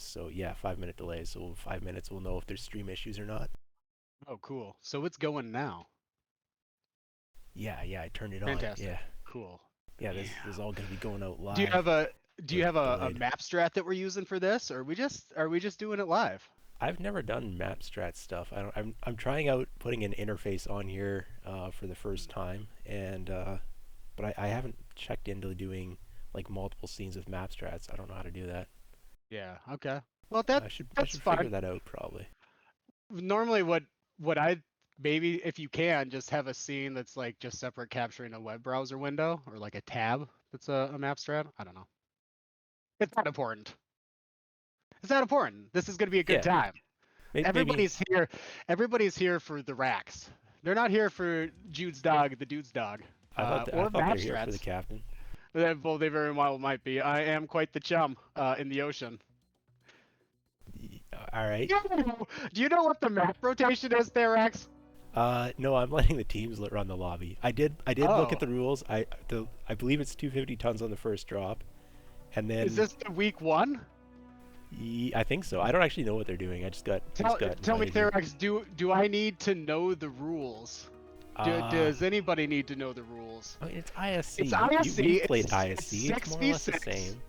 So yeah, 5-minute delay. So 5 minutes, we'll know if there's stream issues or not. Oh, cool. So it's going now. Yeah, I turned it on. Fantastic. Yeah, Cool. yeah. Yeah. This is all gonna be going out Do you live have a do you or have a delayed. map strat that we're using for this, or are we just doing it live? I've never done map strat stuff. I don't. I'm trying out putting an interface on here for the first time, and but I haven't checked into doing like multiple scenes with map strats. I don't know how to do that. Yeah. Okay. Well, I that's should figure fine. that out probably. Normally, what I maybe if you can just have a scene that's like just separate capturing a web browser window or like a tab that's a map strat. I don't know. It's not important. It's not important. This is going to be a good Yeah, time. maybe. Everybody's here. Everybody's here for the racks. They're not here for Jude's dog, the dude's dog, I or thought map they're here for the strats. captain. Well, they very well might be. I am quite the chum in the ocean. All right. Do you know what the map rotation is there, Rex? No, I'm letting the teams run the lobby. I did look at Oh, the rules. I believe it's 250 tons on the first drop, and is then this the week one? I think so. I don't actually know what they're doing. I just got Tell me, invited here. Therex, do I need to know the rules? Uh, Does anybody need to know the rules? I mean, it's ISC. It's ISC. You've played It's ISC. It's six more or v less the six. same.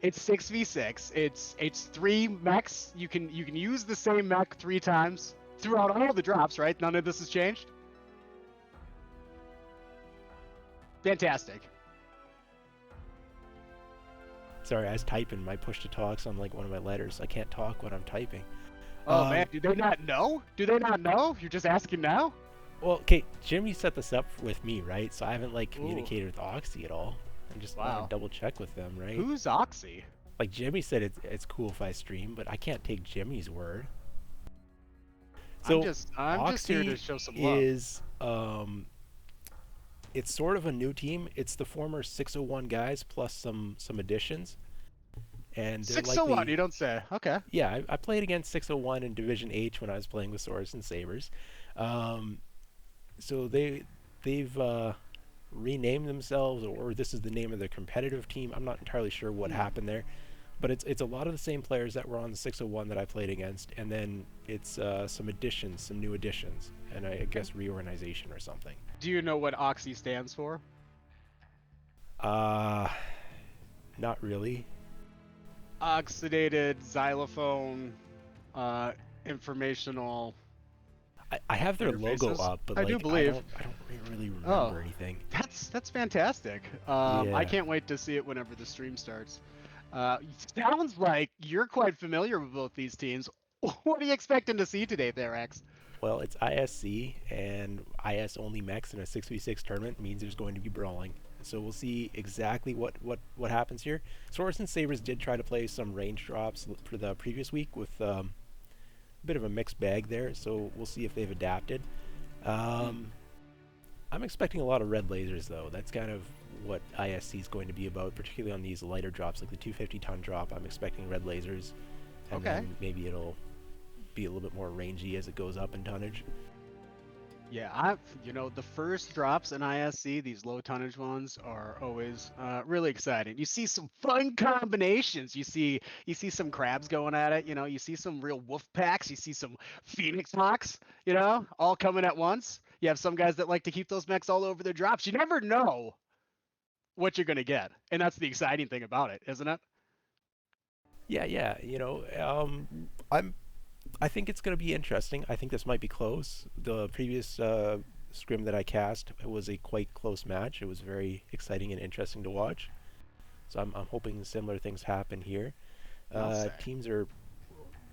It's 6v6. It's three mechs. You can use the same mech 3 times throughout all the drops, right? None of this has changed. Fantastic. Sorry, I was typing my push to talks on like one of my letters. I can't talk when I'm typing. Oh man, Um, do they not know? Do they not know? You're just asking now? well, okay, Jimmy set this up with me, right? So I haven't like Ooh, communicated with OXII at all. I just want to wow. double check with them, right? Who's OXII? Like Jimmy said, it's cool if I stream, but I can't take Jimmy's word. So I'm just here to OXII show some love. is it's sort of a new team. It's the former 601 guys plus some additions, and they're 601, likely. you don't say. Okay. Yeah, I played against 601 in Division H when I was playing with Swords and Sabers. Um, so they've renamed themselves, or this is the name of their competitive team. I'm not entirely sure what Hmm. happened there, but it's a lot of the same players that were on the 601 that I played against, and then it's some additions, some new additions, and I guess reorganization or something. Do you know what OXII stands for? Uh, not really. Oxidated xylophone uh, informational I have their logo interfaces. up, but I do like believe. I don't really Oh, remember anything. that's fantastic. I Yeah. can't wait to see it whenever the stream starts. Sounds like you're quite familiar with both these teams. What are you expecting to see today, there, X? Well, it's ISC, and IS only mechs in a 6v6 tournament means there's going to be brawling. So we'll see exactly what happens here. Swords and Sabers did try to play some range drops for the previous week with a bit of a mixed bag there, so we'll see if they've adapted. Hmm. Um, I'm expecting a lot of red lasers, though. That's kind of what ISC is going to be about, particularly on these lighter drops, like the 250-ton drop. I'm expecting red lasers, and Okay. then maybe it'll be a little bit more rangy as it goes up in tonnage. Yeah, the first drops in ISC, these low tonnage ones, are always really exciting. You see some fun combinations. You see some crabs going at it. You see some real wolf packs. You see some phoenix hawks. All coming at once. You have some guys that like to keep those mechs all over their drops. You never know what you're gonna get, and that's the exciting thing about it, isn't it? Yeah, yeah. I think it's going to be interesting. I think this might be close. The previous scrim that I cast was a quite close match. It was very exciting and interesting to watch. So I'm hoping similar things happen here. I'll say. Teams are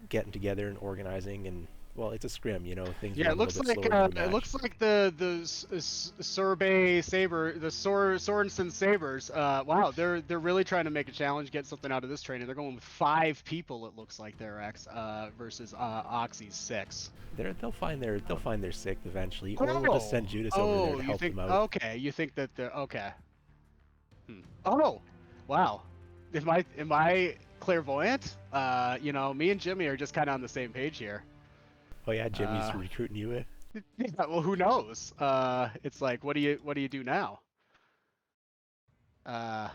getting together and organizing, and well, it's a scrim. Things Yeah, run it a little looks bit like slower than a it match. looks like the Sorbet Saber, the Sorensen Sabers. Wow, they're really trying to make a challenge, get something out of this training. They're going with 5 people. It looks like they're X versus Oxy's 6. They'll find their sixth eventually, or we'll just Oh, send Judas over there oh, to you help think them out. okay? You think that they're okay? Oh, wow. Am I clairvoyant? Me and Jimmy are just kind of on the same page here. Oh yeah, Jimmy's Uh, recruiting you. Yeah, well, who knows? It's like, what do you do now? Uh,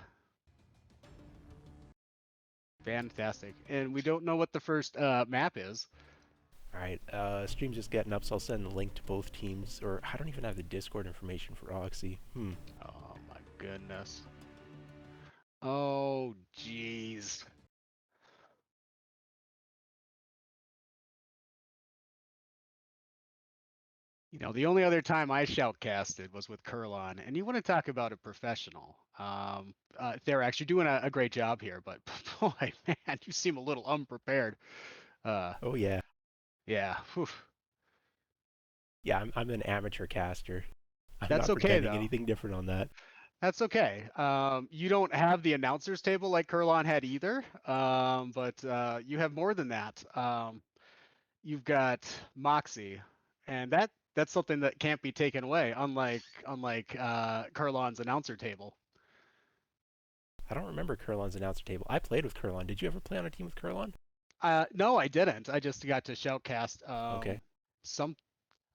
Fantastic. And we don't know what the first map is. All right, stream's just getting up, so I'll send the link to both teams. Or I don't even have the Discord information for OXII. Oh my goodness. Oh jeez. You know, the only other time I shoutcasted was with Kurlon, and you want to talk about a professional. They're actually doing a great job here, but boy, man, you seem a little unprepared. Uh, Oh yeah, yeah, whew. yeah. I'm an amateur caster. I'm That's not okay pretending though. anything different on that. That's okay. You don't have the announcers table like Kurlon had either, but you have more than that. You've got Moxie, and that's something that can't be taken away, unlike Kurlon's announcer table. I don't remember Kurlon's announcer table. I played with Kurlon. Did you ever play on a team with Kurlon? No, I didn't. I just got to shoutcast Okay. some.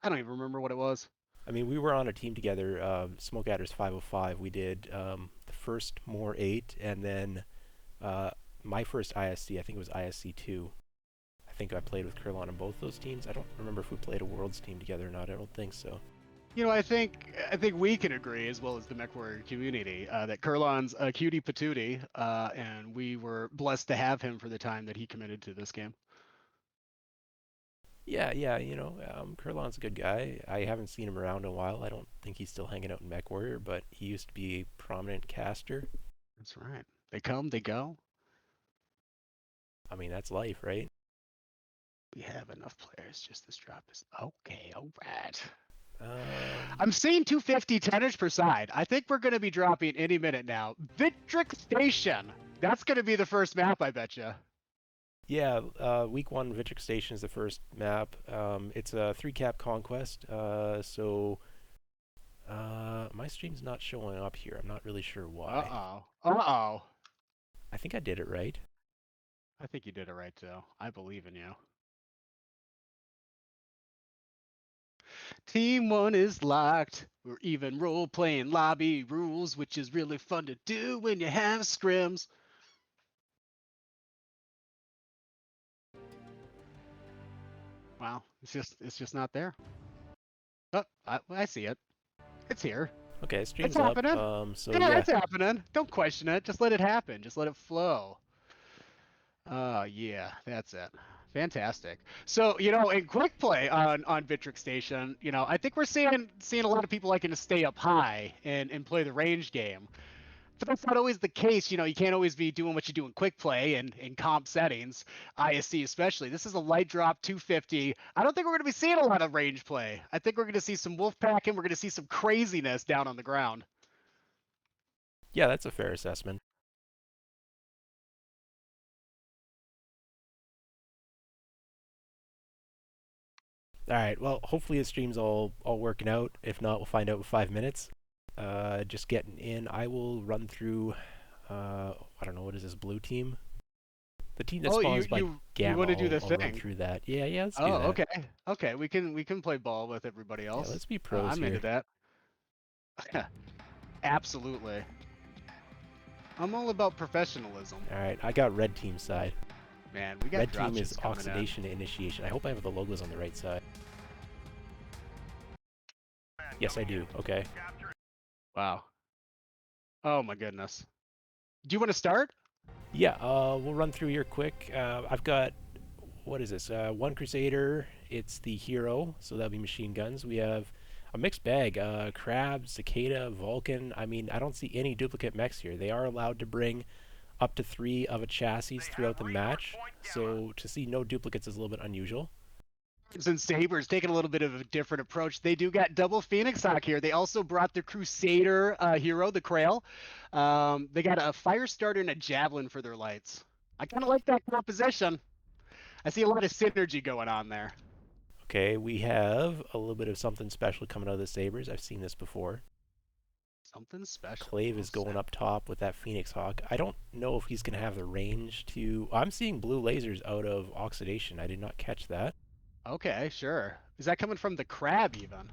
I don't even remember what it was. I mean, we were on a team together, Smoke Adders 505. We did the first More 8, and then uh, my first ISC, I think it was ISC 2. I think I played with Kurlon on both those teams. I don't remember if we played a Worlds team together or not. I don't think so. You know, I think we can agree, as well as the MechWarrior community, that Kurlon's a cutie patootie, and we were blessed to have him for the time that he committed to this game. Yeah, yeah, Kurlon's a good guy. I haven't seen him around in a while. I don't think he's still hanging out in MechWarrior, but he used to be a prominent caster. That's right. They come, they go. I mean, that's life, right? We have enough players. Just this drop is okay. All right. Um, I'm seeing 250 tonnage per side. I think we're going to be dropping any minute now. Vitric Station. That's going to be the first map, I bet you. Yeah, week one, Vitric Station is the first map. It's a 3-cap Conquest, so my stream's not showing up here. I'm not really sure why. Uh-oh. Uh-oh. I think I did it right. I think you did it right, too. I believe in you. Team 1 is locked. We're even role-playing lobby rules, which is really fun to do when you have scrims. Wow, it's just not there. Oh, I see it. It's here. Okay, It's stream's up. happening. So Yeah, yeah, it's happening. Don't question it. Just let it happen. Just let it flow. Yeah, that's it. Fantastic. So, in quick play on Vitric Station, I think we're seeing a lot of people liking to stay up high and play the range game. But that's not always the case. You can't always be doing what you do in quick play and in comp settings, ISC especially. This is a light drop 250. I don't think we're going to be seeing a lot of range play. I think we're going to see some wolf packing. We're going to see some craziness down on the ground. yeah, that's a fair assessment. All right, well, hopefully the stream's all working out. If not, we'll find out in 5 minutes. Just getting in. I will run through. I don't know, what is this blue team? The team that Oh, spawns by you Gamma. want to do the I'll run thing? through that. Yeah, yeah, let's do Oh, that. okay. Okay, we can play ball with everybody Yeah, else. let's be pros I'm into here. that. Absolutely. I'm all about professionalism. All right, I got red team side. Man, we got Red team is dropships coming in. oxidation to initiation. I hope I have the logos on the right side. Yes, I do. Okay. Wow. Oh my goodness. Do you want to start? Yeah, we'll run through here quick. I've got, what is this? One Crusader. It's the hero, so that'll be machine guns. We have a mixed bag. Crab, Cicada, Vulcan. I mean, I don't see any duplicate mechs here. They are allowed to bring up to 3 of a chassis throughout the match, so to see no duplicates is a little bit unusual. And Sabres taking a little bit of a different approach. They do got double Phoenix Hawk here. They also brought the Crusader hero, the Krail. They got a fire starter and a javelin for their lights. I kind of like that composition. I see a lot of synergy going on there. Okay, we have a little bit of something special coming out of the Sabres. I've seen this before. Something special. Clave is going up top with that Phoenix Hawk. I don't know if he's going to have the range to... I'm seeing blue lasers out of Oxidation. I did not catch that. Okay, sure. Is that coming from the crab even?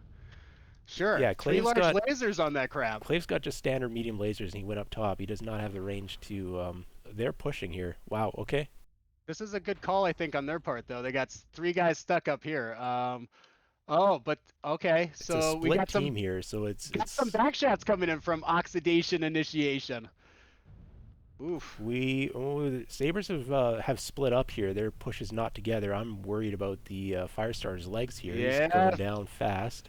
Sure. Yeah, 3 large lasers on that crab. Clave's got just standard medium lasers, and he went up top. He does not have the range to they're pushing here. Wow. Okay. This is a good call, I think, on their part, though. They got three guys stuck up here. Oh, but okay. It's a So we split got some team here, so it's back shots coming in from Oxidation Initiation. Oof. the Sabres have split up here. Their push is not together. I'm worried about the Firestar's legs here. He's Yeah. going down fast.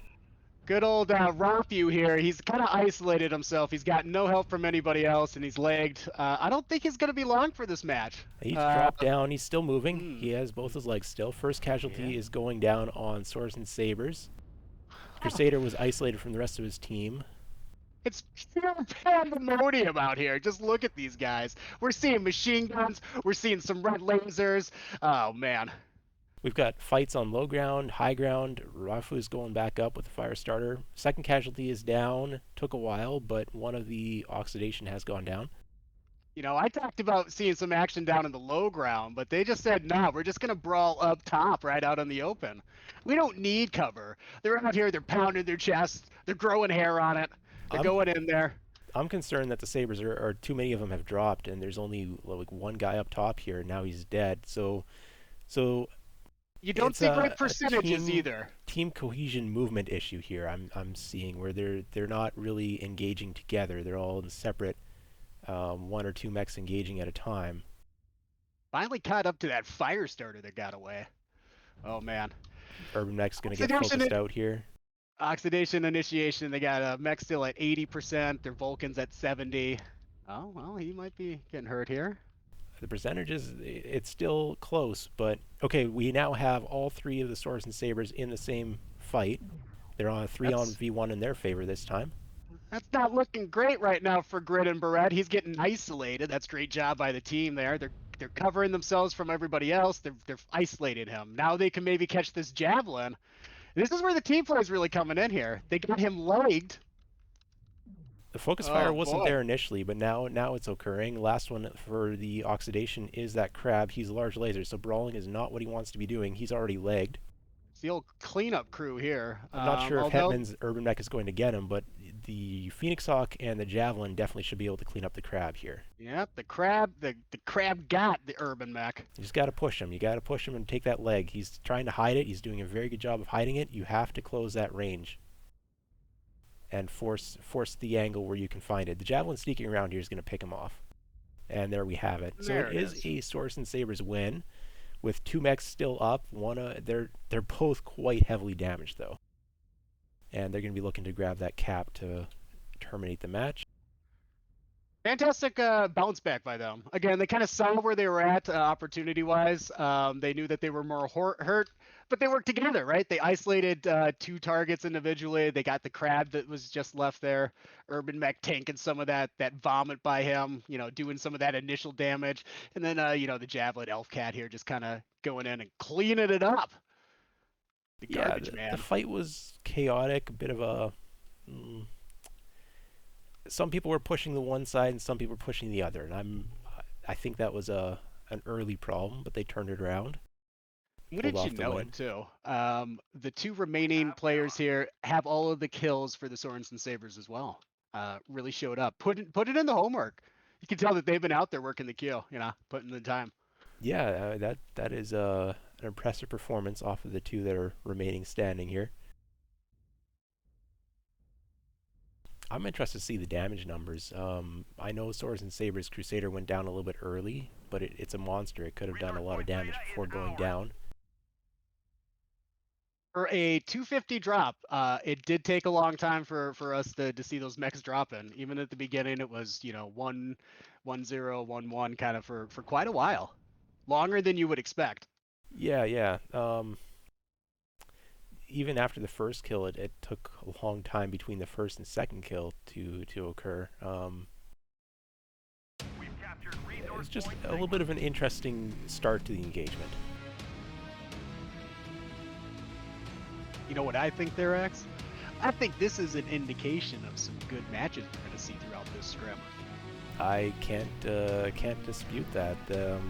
Good old Rafu here. He's kind of isolated himself. He's got no help from anybody else, and he's lagged. I don't think he's going to be long for this match. He's dropped down. He's still moving. Hmm. He has both his legs still. First casualty Yeah. is going down on Swords and Sabres. Crusader was isolated from the rest of his team. It's pure pandemonium out here. Just look at these guys. We're seeing machine guns. We're seeing some red lasers. Oh, man. We've got fights on low ground, high ground. Rafu's going back up with the fire starter. Second casualty is down. Took a while, but one of the oxidation has gone down. You know, I talked about seeing some action down in the low ground, but they just said, nah, we're just going to brawl up top right out in the open. We don't need cover. They're out here, they're pounding their chest, they're growing hair on it, they're going in there. I'm concerned that the Sabres are too many of them have dropped, and there's only like one guy up top here, and now he's dead. So you don't see great percentages either. Team cohesion movement issue here. I'm seeing where they're not really engaging together. They're all in separate one or two mechs engaging at a time. Finally caught up to that fire starter that got away. Oh man. Urban mech's gonna get focused out here. Oxidation Initiation. They got a mech still at 80%. Their Vulcan's at 70. Oh well, he might be getting hurt here. The percentages, it's still close, but okay, we now have all three of the Swords and Sabres in the same fight. They're on a 3-on-V1 in their favor this time. That's not looking great right now for Grid and Barrett. He's getting isolated. That's a great job by the team there. They're covering themselves from everybody else. They're isolated him. Now they can maybe catch this javelin. This is where the team play is really coming in here. They got him legged. The focus fire wasn't there initially, but now it's occurring. Last one for the oxidation is that crab. He's a large laser, so brawling is not what he wants to be doing. He's already legged. It's the old cleanup crew here. I'm not sure if Hetman's urban mech is going to get him, but the Phoenix Hawk and the Javelin definitely should be able to clean up the crab here. Yep, the crab got the urban mech. You just got to push him. You got to push him and take that leg. He's trying to hide it. He's doing a very good job of hiding it. You have to close that range and force the angle where you can find it. The Javelin sneaking around here is going to pick him off. And there we have it. So it is a Swords and Sabres win with two mechs still up. They're both quite heavily damaged though. And they're going to be looking to grab that cap to terminate the match. Fantastic bounce back by them. Again, they kind of saw where they were at opportunity-wise. They knew that they were more hurt, but they worked together, right? They isolated two targets individually. They got the crab that was just left there. Urban mech tanking some of that vomit by him, you know, doing some of that initial damage. And then, the Javelin Elf Cat here just kind of going in and cleaning it up. The garbage man. The fight was chaotic, a bit of a... some people were pushing the one side and some people were pushing the other, and I think that was an early problem, but they turned it around. Wouldn't you know it too? The two remaining players here have all of the kills for the Swords and Sabres as well. Really showed up. Put it in the homework. You can tell that they've been out there working the kill, putting the time. Yeah, that is an impressive performance off of the two that are remaining standing here. I'm interested to see the damage numbers. I know Swords and Sabres Crusader went down a little bit early, but it's a monster. It could have done a lot of damage before going down. For a 250 drop, it did take a long time for us to see those mechs dropping. Even at the beginning, it was 1-0, 1-1 kind of for quite a while, longer than you would expect. Yeah. Even after the first kill, it took a long time between the first and second kill to occur. It's just a little bit of an interesting start to the engagement. You know what I think there, X? I think this is an indication of some good matches we're going to see throughout this scrim. I can't dispute that.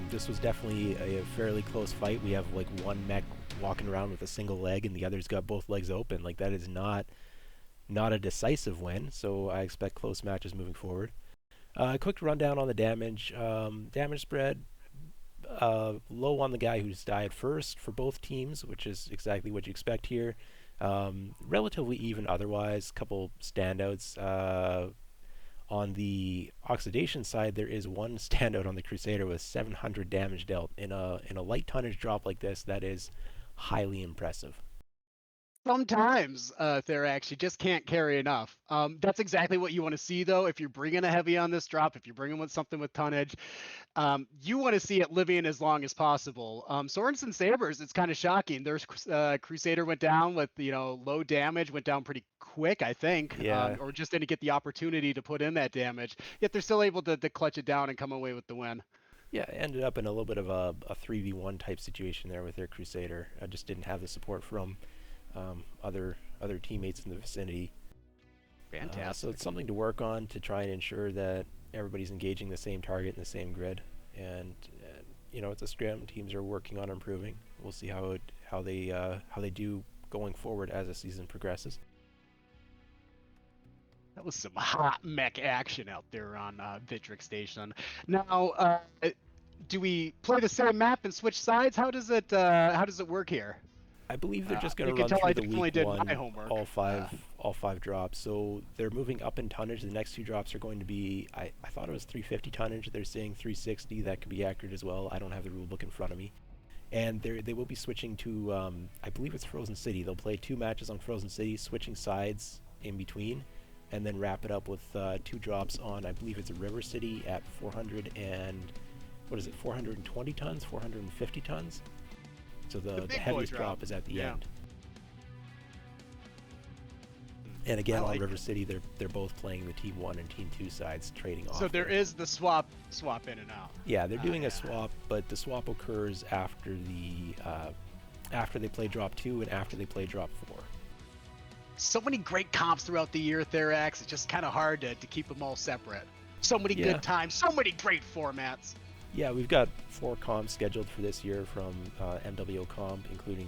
This was definitely a fairly close fight. We have like one mech walking around with a single leg and the other's got both legs open. Like, that is not a decisive win, so I expect close matches moving forward. Quick rundown on the damage. Damage spread low on the guy who's died first for both teams, which is exactly what you expect here. Relatively even otherwise. Couple standouts. On the oxidation side, there is one standout on the Crusader with 700 damage dealt in a light tonnage drop like this. That is highly impressive. Sometimes Therax, you just can't carry enough. That's exactly what you want to see, though. If you're bringing a heavy on this drop, if you're bringing with something with tonnage, you want to see it living as long as possible. Swords and Sabers, it's kind of shocking. Their Crusader went down with low damage, went down pretty quick, I think, Yeah, or just didn't get the opportunity to put in that damage. Yet they're still able to clutch it down and come away with the win. yeah, ended up in a little bit of a 3v1 type situation there with their Crusader. I just didn't have the support from other teammates in the vicinity. So Fantastic. it's something to work on to try and ensure that everybody's engaging the same target in the same grid. And it's a scrim. Teams are working on improving. We'll see how they do going forward as the season progresses. That was some hot mech action out there on Vitric Station. Now, do we play the same map and switch sides? How does it work here? I believe they're just going You to can run tell I through the week definitely did my one homework. all five drops. So they're moving up in tonnage. The next two drops are going to be I thought it was 350 tonnage. They're saying 360. That could be accurate as well. I don't have the rule book in front of me. And they will be switching to I believe it's Frozen City. They'll play two matches on Frozen City, switching sides in between, and then wrap it up with two drops on I believe it's River City at 400 and what is it 420 tons, 450 tons. So the big boy heaviest drop is at the Yeah. end. And again, I on like River it. City, they're both playing the Team 1 and Team 2 sides, trading off. So there is the swap in and out. Yeah, they're doing Yeah. a swap, but the swap occurs after they play drop 2 and after they play drop 4. So many great comps throughout the year, Therax. It's just kind of hard to keep them all separate. So many Yeah. good times, so many great formats. Yeah, we've got 4 comps scheduled for this year from MWO Comp, including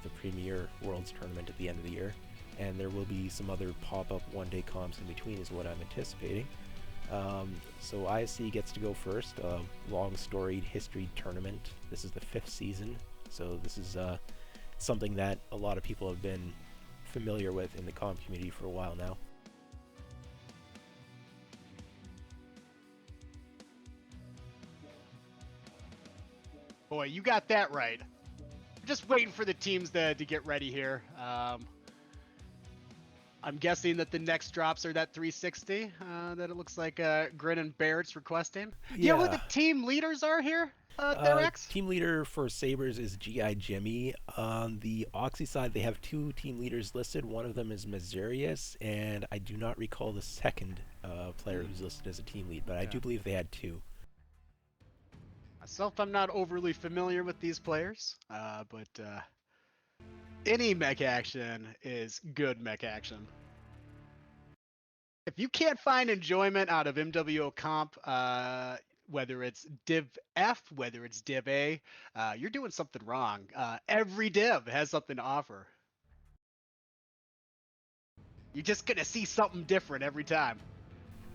the Premier Worlds Tournament at the end of the year. And there will be some other pop-up one-day comps in between is what I'm anticipating. So ISC gets to go first, a long-storied history tournament. This is the 5th season, so this is something that a lot of people have been familiar with in the comp community for a while now. Boy, you got that right. Just waiting for the teams to get ready here. I'm guessing that the next drops are that 360 that it looks like Grin and Barrett's requesting. Do you know who the team leaders are here, Therax? Team leader for Sabres is GI Jimmy. On the OXII side, they have 2 team leaders listed. One of them is Mazarius, and I do not recall the second player who's listed as a team lead, but I do believe they had 2. Myself, I'm not overly familiar with these players, but any mech action is good mech action. If you can't find enjoyment out of MWO Comp, whether it's Div F, whether it's Div A, you're doing something wrong. Every div has something to offer. You're just gonna see something different every time.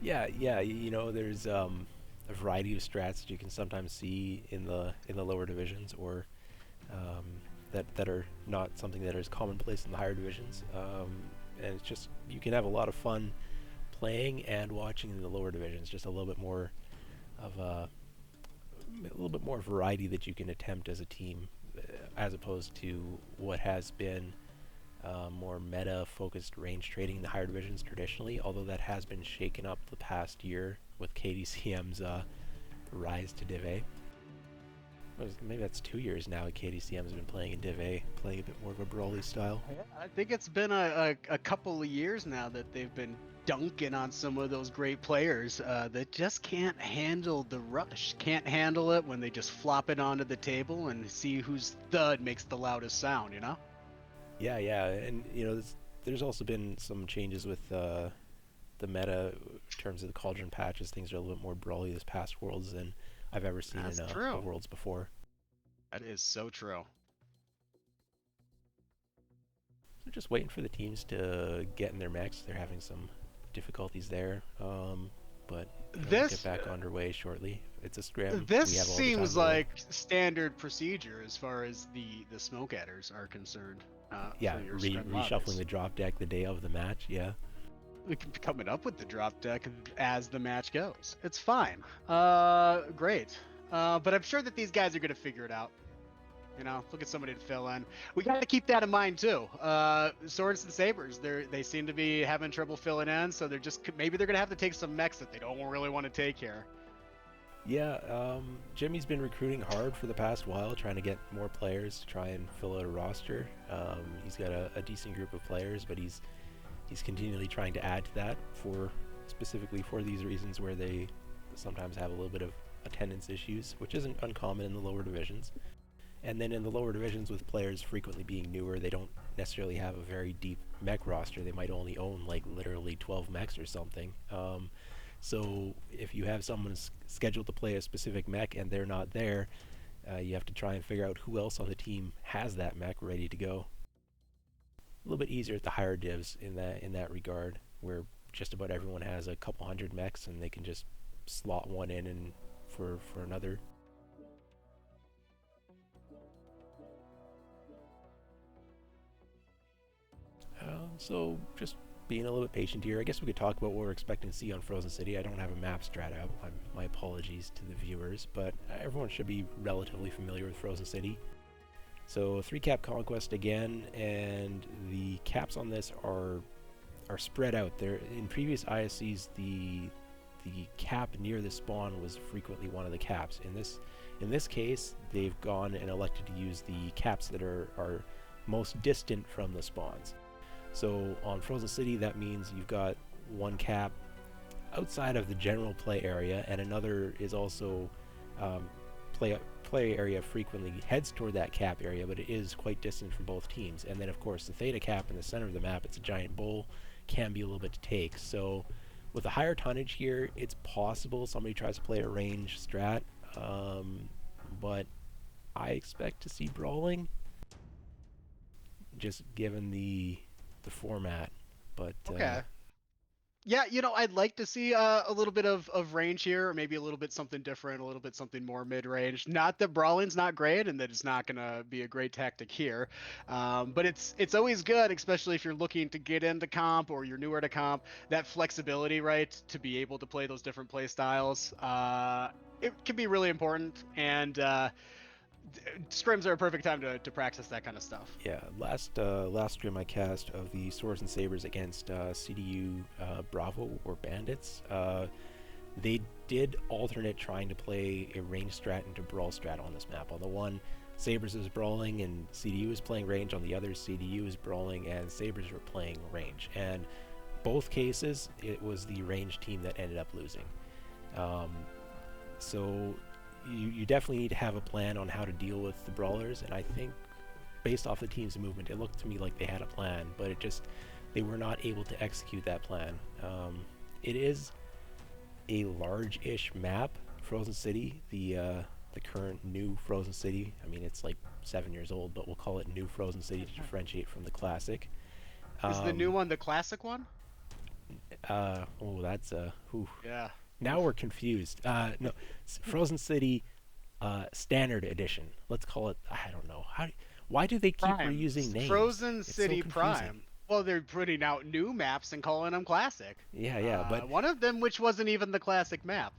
Yeah, there's a variety of strats that you can sometimes see in the lower divisions, or that are not something that is commonplace in the higher divisions. And it's just you can have a lot of fun playing and watching in the lower divisions. Just a little bit more variety that you can attempt as a team, as opposed to what has been more meta-focused range trading in the higher divisions traditionally, although that has been shaken up the past year with KDCM's rise to Div A. Maybe that's 2 years now KDCM has been playing in Div A, playing a bit more of a brawly style. Yeah, I think it's been a couple of years now that they've been dunking on some of those great players that just can't handle the rush, can't handle it when they just flop it onto the table and see whose thud makes the loudest sound, you know? Yeah, and there's also been some changes with the meta in terms of the Cauldron patches. Things are a little bit more brawly this past Worlds than I've ever seen That's in true. a Worlds before. That is so true. So just waiting for the teams to get in their mechs. They're having some difficulties there. but it'll get This back underway shortly. It's a scrim. this We have all the time in seems the world. like standard procedure as far as the smoke adders are concerned Yeah, for your scrim reshuffling lobbies. the drop deck the day of the match. Yeah. We can be coming up with the drop deck as the match goes. It's fine. Great. But I'm sure that these guys are gonna figure it out. You know, look at somebody to fill in. We got to keep that in mind too. Swords and sabers, they seem to be having trouble filling in, so they're just maybe they're gonna have to take some mechs that they don't really want to take here. Yeah, Jimmy's been recruiting hard for the past while, trying to get more players to try and fill out a roster. He's got a decent group of players, but he's continually trying to add to that for specifically for these reasons where they sometimes have a little bit of attendance issues, which isn't uncommon in the lower divisions. And then in the lower divisions, with players frequently being newer, they don't necessarily have a very deep mech roster. They might only own like literally 12 mechs or something. So if you have someone scheduled to play a specific mech and they're not there, you have to try and figure out who else on the team has that mech ready to go. A little bit easier at the higher divs in that regard, where just about everyone has a couple hundred mechs and they can just slot one in and for another. So just being a little bit patient here. I guess we could talk about what we're expecting to see on Frozen City. I don't have a map strat out. My apologies to the viewers, but everyone should be relatively familiar with Frozen City. So 3-cap Conquest again, and the caps on this are spread out. There in previous ISCs, the cap near the spawn was frequently one of the caps. In this case, they've gone and elected to use the caps that are most distant from the spawns. So on Frozen City, that means you've got one cap outside of the general play area, and another is also play area frequently heads toward that cap area, but it is quite distant from both teams. And then, of course, the theta cap in the center of the map, it's a giant bowl, can be a little bit to take. So with a higher tonnage here, it's possible somebody tries to play a range strat, but I expect to see brawling, just given the format. But Okay. Yeah, I'd like to see a little bit of range here, or maybe a little bit something different, a little bit something more mid-range. Not that brawling's not great, and that it's not gonna be a great tactic here, but it's always good, especially if you're looking to get into comp or you're newer to comp. That flexibility, right, to be able to play those different play styles, it can be really important, and scrims are a perfect time to practice that kind of stuff. yeah, last scrim I cast of the Swords and Sabers against CDU Bravo or Bandits, they did alternate trying to play a range strat into brawl strat on this map. On the one, Sabers is brawling and CDU is playing range. On the other, CDU is brawling and Sabers were playing range. And both cases, it was the range team that ended up losing. Um, so you definitely need to have a plan on how to deal with the brawlers, and I think based off the team's movement, it looked to me like they had a plan, but they were not able to execute that plan. It is a large-ish map, Frozen City, the current new Frozen City. I mean, it's like 7 years old, but we'll call it new Frozen City to differentiate from the classic. Is the new Um, one the classic one? oh, that's whew. Yeah. Now we're confused. No, Frozen City Standard Edition. Let's call it. I don't know. Why do they keep Prime. reusing names? Frozen It's so City confusing. Prime. Well, they're putting out new maps and calling them classic. Yeah, yeah, but One of them, which wasn't even the classic map.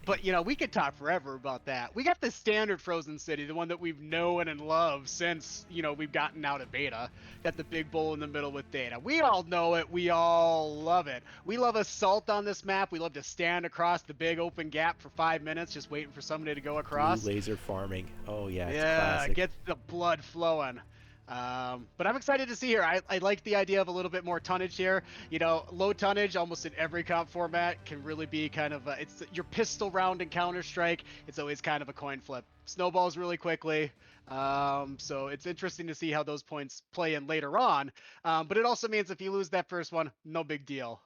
But, we could talk forever about that. We got the standard Frozen City, the one that we've known and loved since, we've gotten out of beta. Got the big bowl in the middle with data. We all know it. We all love it. We love assault on this map. We love to stand across the big open gap for 5 minutes just waiting for somebody to go blue across. laser farming. Oh yeah, it's a Yeah, classic. gets the blood flowing. But I'm excited to see here. I like the idea of a little bit more tonnage here. Low tonnage almost in every comp format can really be kind of it's your pistol round in Counter Strike. It's always kind of a coin flip. Snowballs really quickly. So it's interesting to see how those points play in later on. But it also means if you lose that first one, no big deal.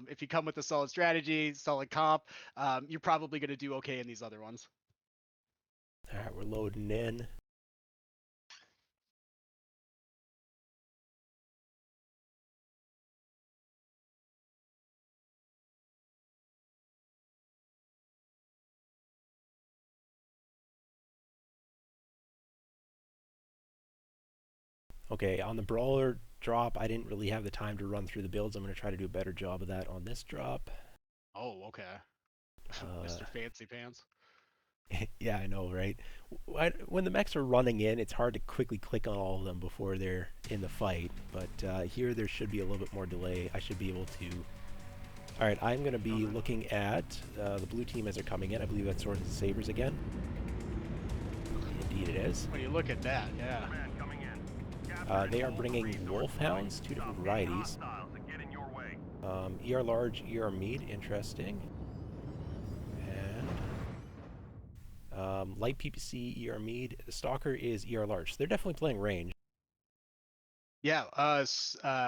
If you come with a solid strategy, solid comp, you're probably going to do okay in these other ones. All right, we're loading in. Okay, on the brawler drop, I didn't really have the time to run through the builds. I'm going to try to do a better job of that on this drop. Oh, okay. Uh, Mr. Fancy Pants. yeah, I know, right? When the mechs are running in, it's hard to quickly click on all of them before they're in the fight. But here, there should be a little bit more delay. I should be able to. All right, I'm going to be looking at the blue team as they're coming in. I believe that's Swords and Sabers again. Indeed, it is. When you look at that, yeah. They are bringing Wolfhounds, two different varieties. ER large, ER mead, interesting. And light PPC, ER mead. The Stalker is ER large. So they're definitely playing range. Yeah,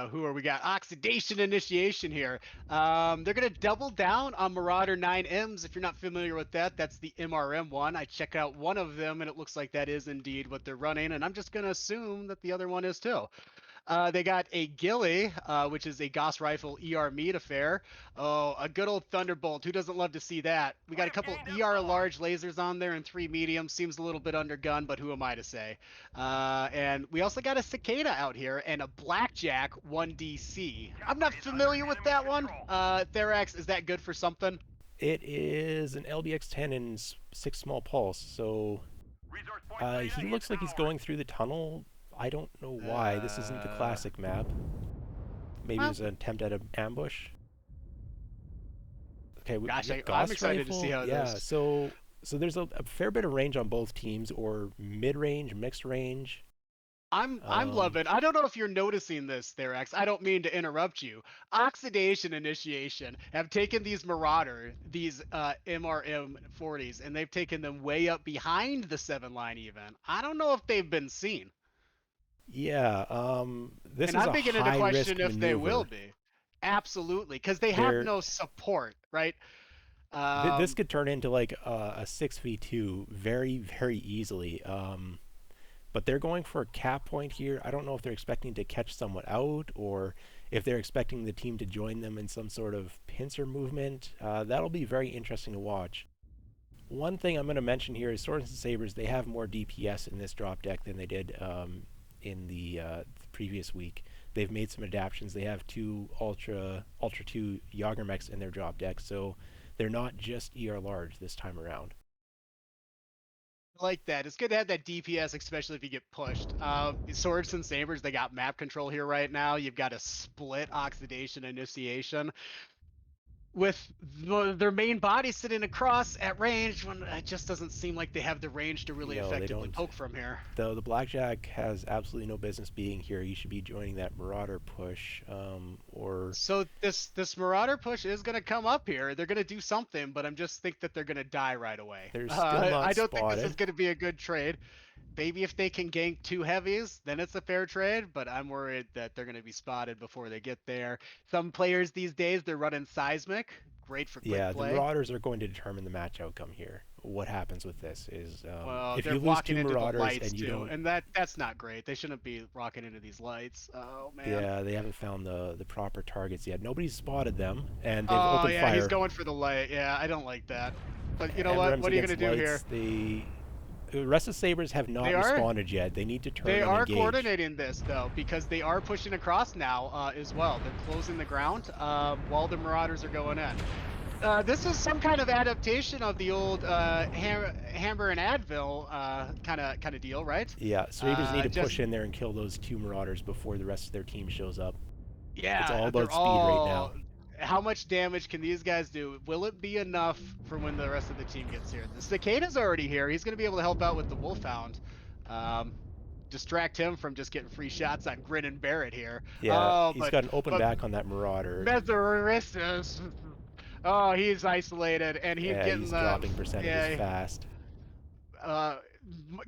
who are we got? Oxidation Initiation here. They're gonna double down on Marauder 9Ms. If you're not familiar with that, that's the MRM one. I check out one of them, and it looks like that is indeed what they're running, and I'm just gonna assume that the other one is too. They got a Ghillie, which is a Gauss Rifle ER meat affair. Oh, a good old Thunderbolt. Who doesn't love to see that? We got a couple ER large lasers on there and 3 medium. Seems a little bit undergunned, but who am I to say? And we also got a Cicada out here and a Blackjack 1DC. I'm not familiar with that one. Therax, is that good for something? It is an LBX-10 and 6 small pulse. So he looks like he's going through the tunnel. I don't know why. This isn't the classic map. Maybe it was an attempt at an ambush. Okay, Gosh, I'm Gauss excited to rifle. see how Yeah, this. so there's a fair bit of range on both teams, or mid-range, mixed range. I'm loving. I don't know if you're noticing this, Therax. I don't mean to interrupt you. Oxidation Initiation have taken these Marauder, these MRM 40s, and they've taken them way up behind the 7 line even. I don't know if they've been seen. Yeah, this And is I'm a beginning to high-risk question if they will maneuver. be. Absolutely, because they have They're no support, right? this Um, could turn into like a 6v2 very, very easily. But they're going for a cap point here. I don't know if they're expecting to catch someone out or if they're expecting the team to join them in some sort of pincer movement. That'll be very interesting to watch. One thing I'm going to mention here is Swords and Sabers. They have more DPS in this drop deck than they did in the previous week. They've made some adaptations. They have two Ultra 2 Yager mechs in their drop deck, so they're not just ER large this time around. like that. It's good to have that DPS, especially if you get pushed. Swords and Sabers, they got map control here right now. You've got a split Oxidation Initiation with their main body sitting across at range when it just doesn't seem like they have the range to really No, they effectively don't. poke from here. Though the Blackjack has absolutely no business being here. You should be joining that Marauder push, or So this Marauder push is going to come up here. They're going to do something, but I'm just think that they're going to die right away. they're still not I don't think this is spotted. going to be a good trade. Maybe if they can gank 2 heavies, then it's a fair trade, but I'm worried that they're going to be spotted before they get there. Some players these days, they're running Seismic. Great for quick Yeah, the play. Marauders are going to determine the match outcome here. What happens with this is Well, if they're you lose walking two into the Marauders lights and you too, don't, and that's not great. They shouldn't be walking into these lights. Oh man. yeah, they haven't found the proper targets yet. Nobody's spotted them, and they've Oh opened yeah, he's fire. going for the light. Yeah, I don't like that. But you know what? MRMs What are you gonna against do here? lights. The rest of Sabers have They not are responded yet. They need to turn they and are engage. coordinating this though, because they are pushing across now as well. They're closing the ground while the Marauders are going in. This is some kind of adaptation of the old Hammer and Advil kind of deal, right? Yeah, Sabers need to Just push in there and kill those two Marauders before the rest of their team shows up. It's all yeah, they're about speed right all. now. How much damage can these guys do? Will it be enough for when the rest of the team gets here? The Cicada's already here. He's going to be able to help out with the Wolfhound. Um, distract him from just getting free shots on Grin and Barrett here. Yeah, Oh, he's got an open but back on that Marauder. Mesoristus. Oh, he's isolated, and he's Yeah, getting he's the dropping percentages yeah. fast. Uh,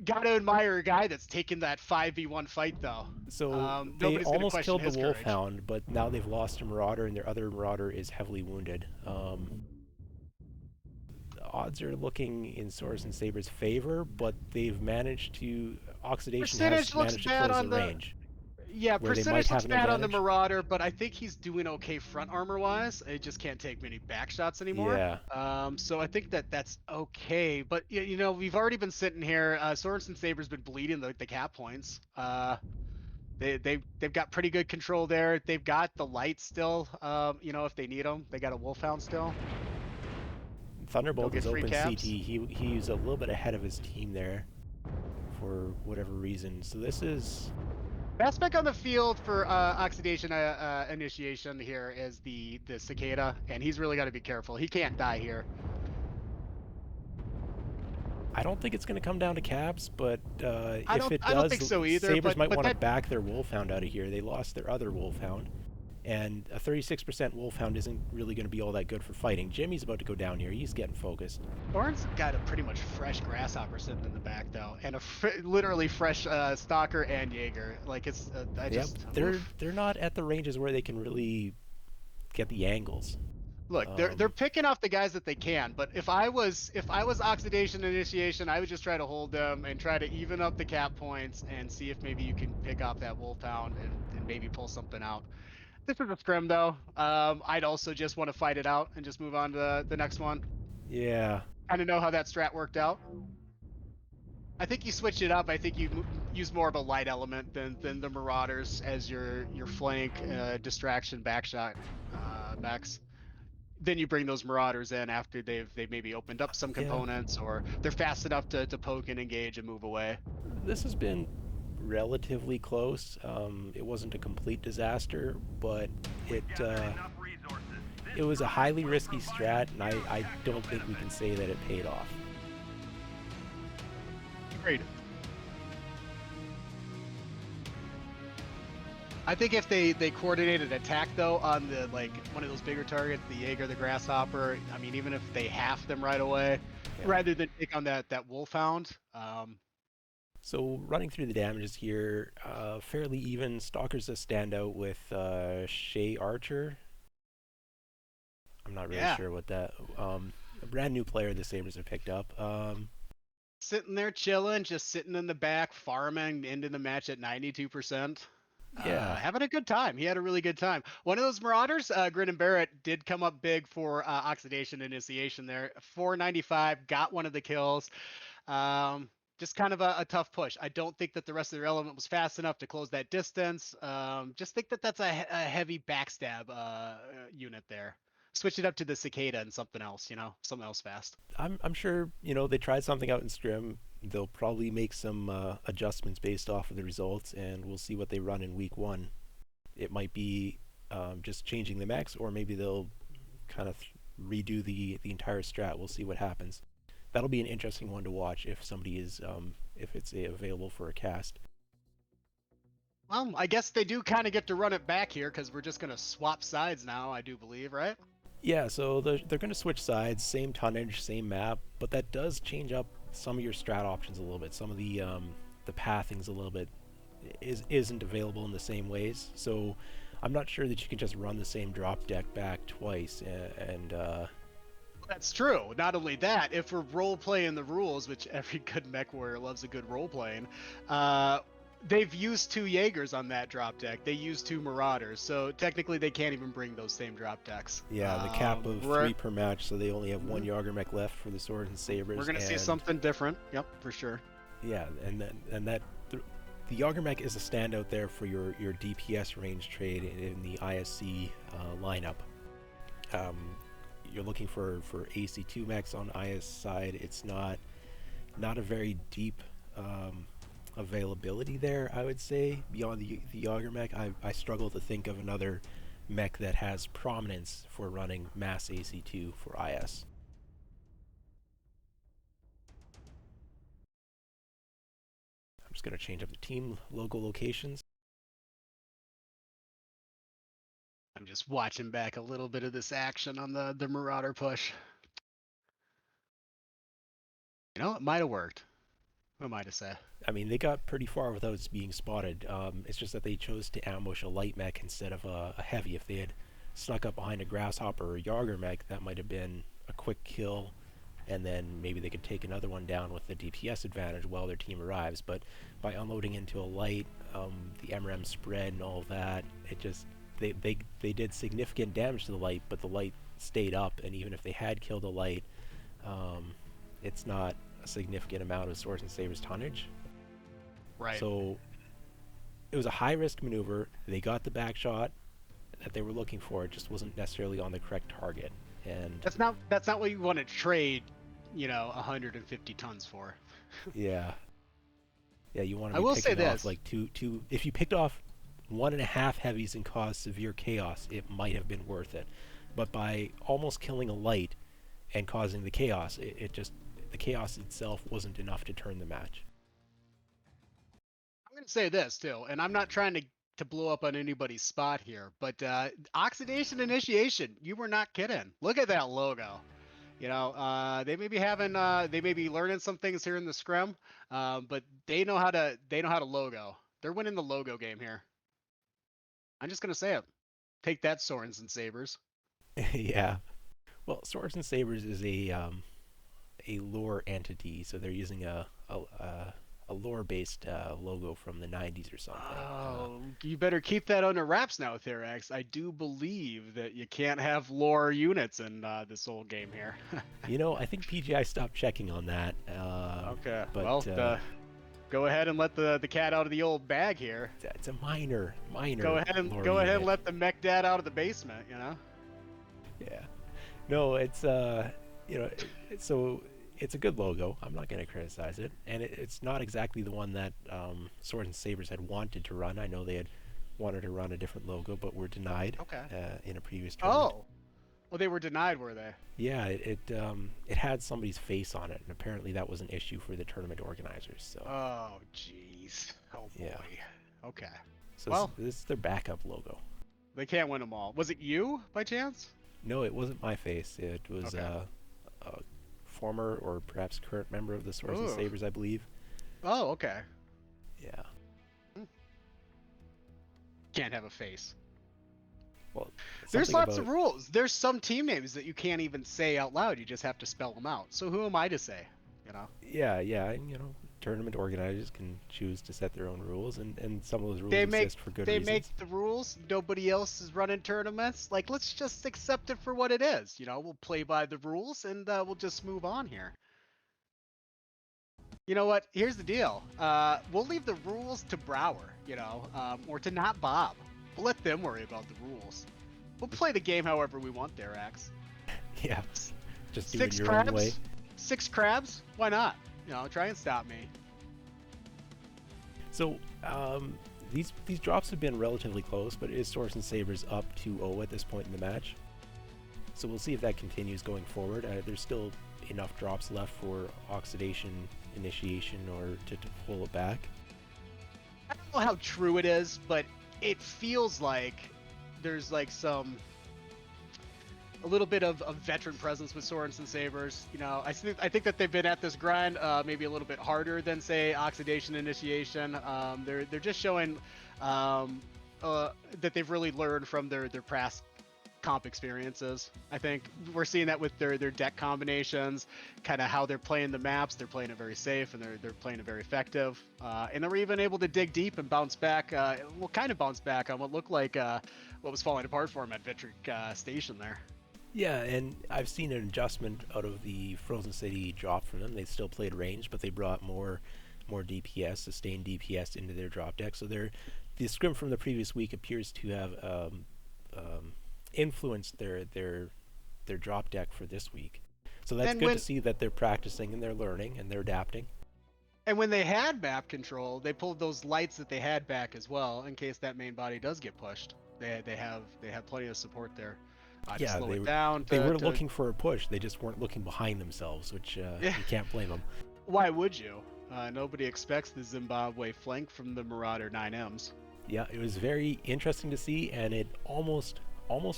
Gotta admire a guy that's taking that 5v1 fight though. So they Nobody's gonna almost question killed the his courage. Wolfhound, but now they've lost a Marauder, and their other Marauder is heavily wounded. The odds are looking in Swords and Sabers' favor, but they've managed to. Oxidation has Percentage looks managed to bad close on the the range, yeah, where they might percentage have looks an bad on the advantage. Marauder, but I think he's doing okay front armor wise. It just can't take many back shots anymore. Yeah, So I think that that's okay. But we've already been sitting here. Swords and Sabers been bleeding the cap points. They've got pretty good control there. They've got the lights still. If they need them, they got a Wolfhound still. Go Thunderbolt get is free open caps. CT. He's a little bit ahead of his team there for whatever reason. So this is Best spec on the field for oxidation initiation here is the cicada, and he's really got to be careful. He can't die here. I don't think it's going to come down to caps, but if it I don't does, think so either. Sabres might But want to that back their Wolfhound out of here. They lost their other Wolfhound, and a 36% Wolfhound isn't really going to be all that good for fighting. Jimmy's about to go down here. He's getting focused. Thorn's got a pretty much fresh grasshopper sitting in the back though, and a literally fresh stalker and Jaeger. Like it's I Yeah, just they're oof. they're not at the ranges where they can really get the angles. Look, they're picking off the guys that they can, but if I was oxidation initiation, I would just try to hold them and try to even up the cap points and see if maybe you can pick off that Wolfhound and maybe pull something out. This is a scrim though. I'd also just want to fight it out and just move on to the next one. Yeah, Kind of know how that strat worked out. I think you switch it up. I think you use more of a light element than the Marauders as your flank distraction backshot mechs. Then you bring those Marauders in after they've maybe opened up some yeah. components or they're fast enough to poke and engage and move away. This has been relatively close. It wasn't a complete disaster, but it was a highly risky strat, and I don't think we can say that it paid off. Agreed. I think if they coordinated attack though on the one of those bigger targets, the Jaeger, the Grasshopper, I mean even if they half them right away, Yeah. rather than take on that Wolfhound. So running through the damages here, fairly even. Stalker's a standout with Shay Archer. I'm not really Yeah, sure what that. A brand new player the Sabres have picked up. sitting there chilling, just sitting in the back, farming into the match at 92%. Yeah. Having a good time. He had a really good time. One of those Marauders, Grin and Barrett, did come up big for oxidation initiation there. 495, got one of the kills. Just kind of a tough push. I don't think that the rest of their element was fast enough to close that distance. Just think that that's a heavy backstab unit there. Switch it up to the cicada and something else, something else fast. I'm sure they tried something out in Scrim. They'll probably make some adjustments based off of the results, and we'll see what they run in week one. It might be just changing the mechs, or maybe they'll kind of redo the entire strat. We'll see what happens. That'll be an interesting one to watch if somebody is if it's available for a cast. Well, I guess they do kind of get to run it back here because we're just going to swap sides now, I do believe, right? Yeah, so they're going to switch sides, same tonnage, same map, but that does change up some of your strat options a little bit. Some of the pathings a little bit isn't available in the same ways. So I'm not sure that you can just run the same drop deck back twice and That's true. Not only that, if we're role playing the rules, which every good mech warrior loves a good role playing, they've used 2 Jaegers on that drop deck. They used 2 Marauders, so technically they can't even bring those same drop decks. yeah, the cap of 3 per match, so they only have 1 Jager mech left for the Swords and Sabres. We're gonna see something different. Yep, for sure. Yeah, and that the Jager mech is a standout there for your DPS range trade in the ISC lineup. Um, you're looking for AC2 mechs on IS side. It's not a very deep availability there, I would say. Beyond the Jager mech, I struggle to think of another mech that has prominence for running mass AC2 for IS. I'm just going to change up the team logo locations. I'm just watching back a little bit of this action on the Marauder push. It might have worked. Who am I to say? I mean, they got pretty far without being spotted. It's just that they chose to ambush a light mech instead of a heavy. If they had snuck up behind a grasshopper or a Jager mech, that might have been a quick kill, and then maybe they could take another one down with the DPS advantage while their team arrives. But by unloading into a light, the MRM spread and all that, it just they did significant damage to the light, but the light stayed up, and even if they had killed a light, it's not a significant amount of Swords and Sabres tonnage. Right. So it was a high risk maneuver. They got the back shot that they were looking for. It just wasn't necessarily on the correct target. And That's not what you want to trade, 150 tons for. yeah, yeah, you want to I be will say picking off this. like two. If you picked off 1.5 heavies and caused severe chaos, it might have been worth it. But by almost killing a light and causing the chaos, it just the chaos itself wasn't enough to turn the match. I'm gonna say this too, and I'm not trying to blow up on anybody's spot here, but oxidation initiation, you were not kidding. Look at that logo. They may be learning some things here in the scrim, but they know how to logo. They're winning the logo game here. I'm just gonna say it. Take that, Sorens and Sabers. Yeah. Well, Swords and Sabers is a lore entity, so they're using a lore based logo from the 90s or something. Oh, you better keep that under wraps now, Therax. I do believe that you can't have lore units in this old game here. I think PGI stopped checking on that. Okay, But well, go ahead and let the cat out of the old bag here. it's a minor Go ahead and lore go ahead unit. and let the mech dad out of the basement. Yeah. No, it's so it's a good logo. I'm not going to criticize it, and it's not exactly the one that Swords and Sabers had wanted to run. I know they had wanted to run a different logo, but were denied Okay. in a previous tournament. Oh, well, they were denied, were they? Yeah, it had somebody's face on it, and apparently that was an issue for the tournament organizers. So Oh, jeez. Oh boy. Yeah. Okay. so Well, this is their backup logo. they can't win them all. Was it you by chance? No, it wasn't my face. It was Okay. a former or perhaps current member of the Swords and Ooh. Sabers, I believe. Oh, okay. Yeah. Can't have a face. Well, There's something lots of about rules. There's some team names that you can't even say out loud. You just have to spell them out. So who am I to say? yeah, and tournament organizers can choose to set their own rules, and some of those rules They exist for good they reasons. make the rules. Nobody else is running tournaments. Like, let's just accept it for what it is. We'll play by the rules and we'll just move on here. You know what? Here's the deal. We'll leave the rules to Brower, or to not Bob. We'll let them worry about the rules. We'll play the game however we want there, Axe. Yeah, just do it Six your crabs? own way. 6 crabs? Why not? Try and stop me. So these drops have been relatively close, but it is Swords and Sabers up 2-0 at this point in the match. So we'll see if that continues going forward. There's still enough drops left for oxidation initiation or to pull it back. I don't know how true it is, but it feels like there's like a little bit of veteran presence with Swords and Sabers. I think that they've been at this grind maybe a little bit harder than say Oxidation Initiation. They're just showing that they've really learned from their past comp experiences. I think we're seeing that with their deck combinations, kind of how they're playing the maps. They're playing it very safe and they're playing it very effective. And they were even able to dig deep and bounce back. Kind of bounce back on what looked like what was falling apart for them at Vitric Station there. Yeah, and I've seen an adjustment out of the Frozen City drop from them. They still played range, but they brought more DPS, sustained DPS into their drop deck. So the scrim from the previous week appears to have influenced their drop deck for this week. So that's good to see that they're practicing and they're learning and they're adapting. And when they had map control, they pulled those lights that they had back as well in case that main body does get pushed. They have plenty of support there. Yeah, slow it down. They were looking for a push. They just weren't looking behind themselves, which you can't blame them. Why would you? Nobody expects the Zimbabwe flank from the Marauder 9Ms. Yeah, it was very interesting to see, and it almost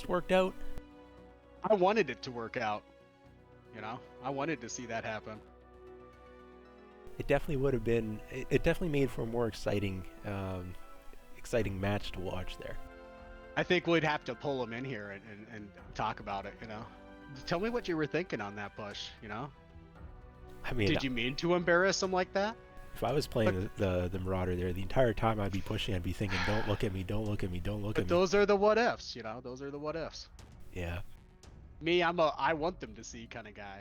worked out. I wanted it to work out. I wanted to see that happen. It definitely would have been. It definitely made for a more exciting match to watch there. I think we'd have to pull them in here and talk about it. Tell me what you were thinking on that push. I mean, did you mean to embarrass them like that? If I was playing the Marauder there, the entire time I'd be pushing, I'd be thinking, "Don't look at me! Don't look at me! Don't look at me!" But those are the what ifs. Those are the what ifs. Yeah. Me, I want them to see kind of guy.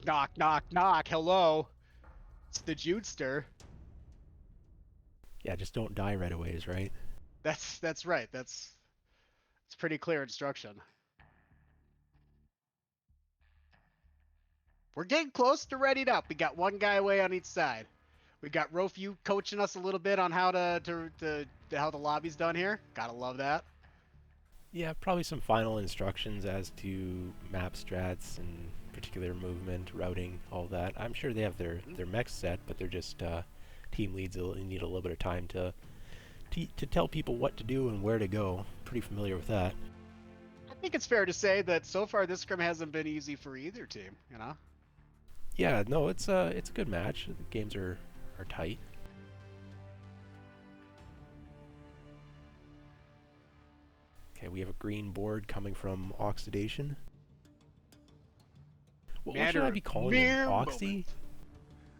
Knock, knock, knock. Hello. It's the Judester. Yeah, just don't die right away, is right. That's right. It's pretty clear instruction. We're getting close to readied up. We got one guy away on each side. We got Rofu coaching us a little bit on how to how the lobby's done here. Gotta love that. Yeah, probably some final instructions as to map strats and particular movement, routing, all that. I'm sure they have their mechs set, but they're just team leads need a little bit of time to tell people what to do and where to go. Pretty familiar with that. I think it's fair to say that so far this scrim hasn't been easy for either team. You know. Yeah, no, it's a good match. The games are tight. Okay, we have a green board coming from Oxidation. What should I be calling them? OXII?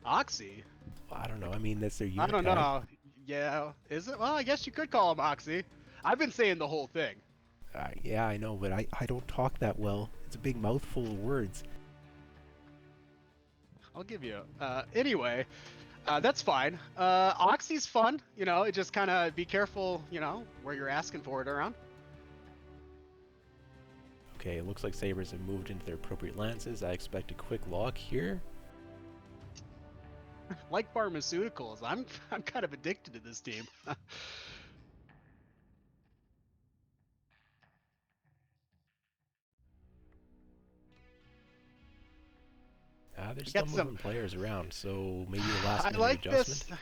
OXII? I don't know. I mean, that's their I unit don't tag. know. Yeah, is it? Well, I guess you could call him OXII. I've been saying the whole thing. Yeah, I know, but I don't talk that well. It's a big mouthful of words. I'll give you. Anyway, that's fine. OXII's fun. You know, it just kind of be careful. You know, where you're asking for it around. Okay, it looks like Sabres have moved into their appropriate lances. I expect a quick lock here. Like pharmaceuticals, I'm kind of addicted to this team. They're We still got some. moving players around, so maybe a last I minute like adjustment. this.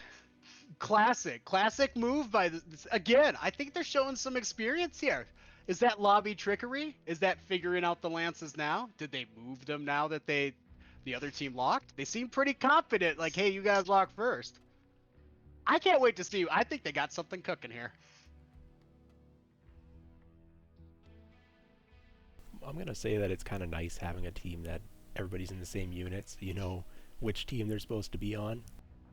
Classic move by this. Again, I think they're showing some experience here. Is that lobby trickery? Is that figuring out the lances now? Did they move them now that the other team locked? They seem pretty confident, like, hey, you guys lock first. I can't wait to see. I think they got something cooking here. I'm going to say that it's kind of nice having a team that everybody's in the same unit, so you know which team they're supposed to be on.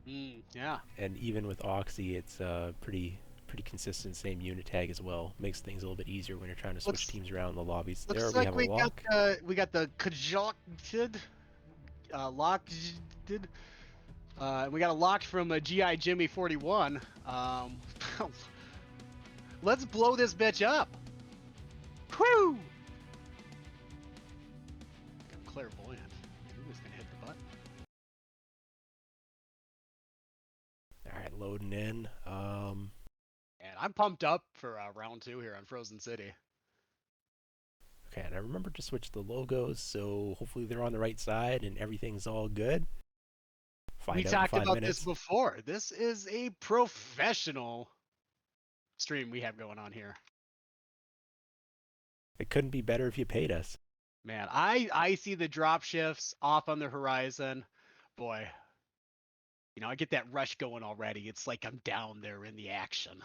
Yeah. And even with OXII, it's pretty consistent, same unit tag as well. Makes things a little bit easier when you're trying to switch teams around in the lobbies. There Looks we like have a lock. we got the conjuncted, locked, we got a lock from a GI Jimmy 41. Let's blow this bitch up. Whoo! I'm clairvoyant. Who's gonna hit the button? All right, loading in. And I'm pumped up for round 2 here on Frozen City. Okay, and I remember to switch the logos, so hopefully they're on the right side and everything's all good. We talked about this before. This is a professional stream we have going on here. It couldn't be better if you paid us. Man, I see the drop shifts off on the horizon. Boy, you know, I get that rush going already. It's like I'm down there in the action.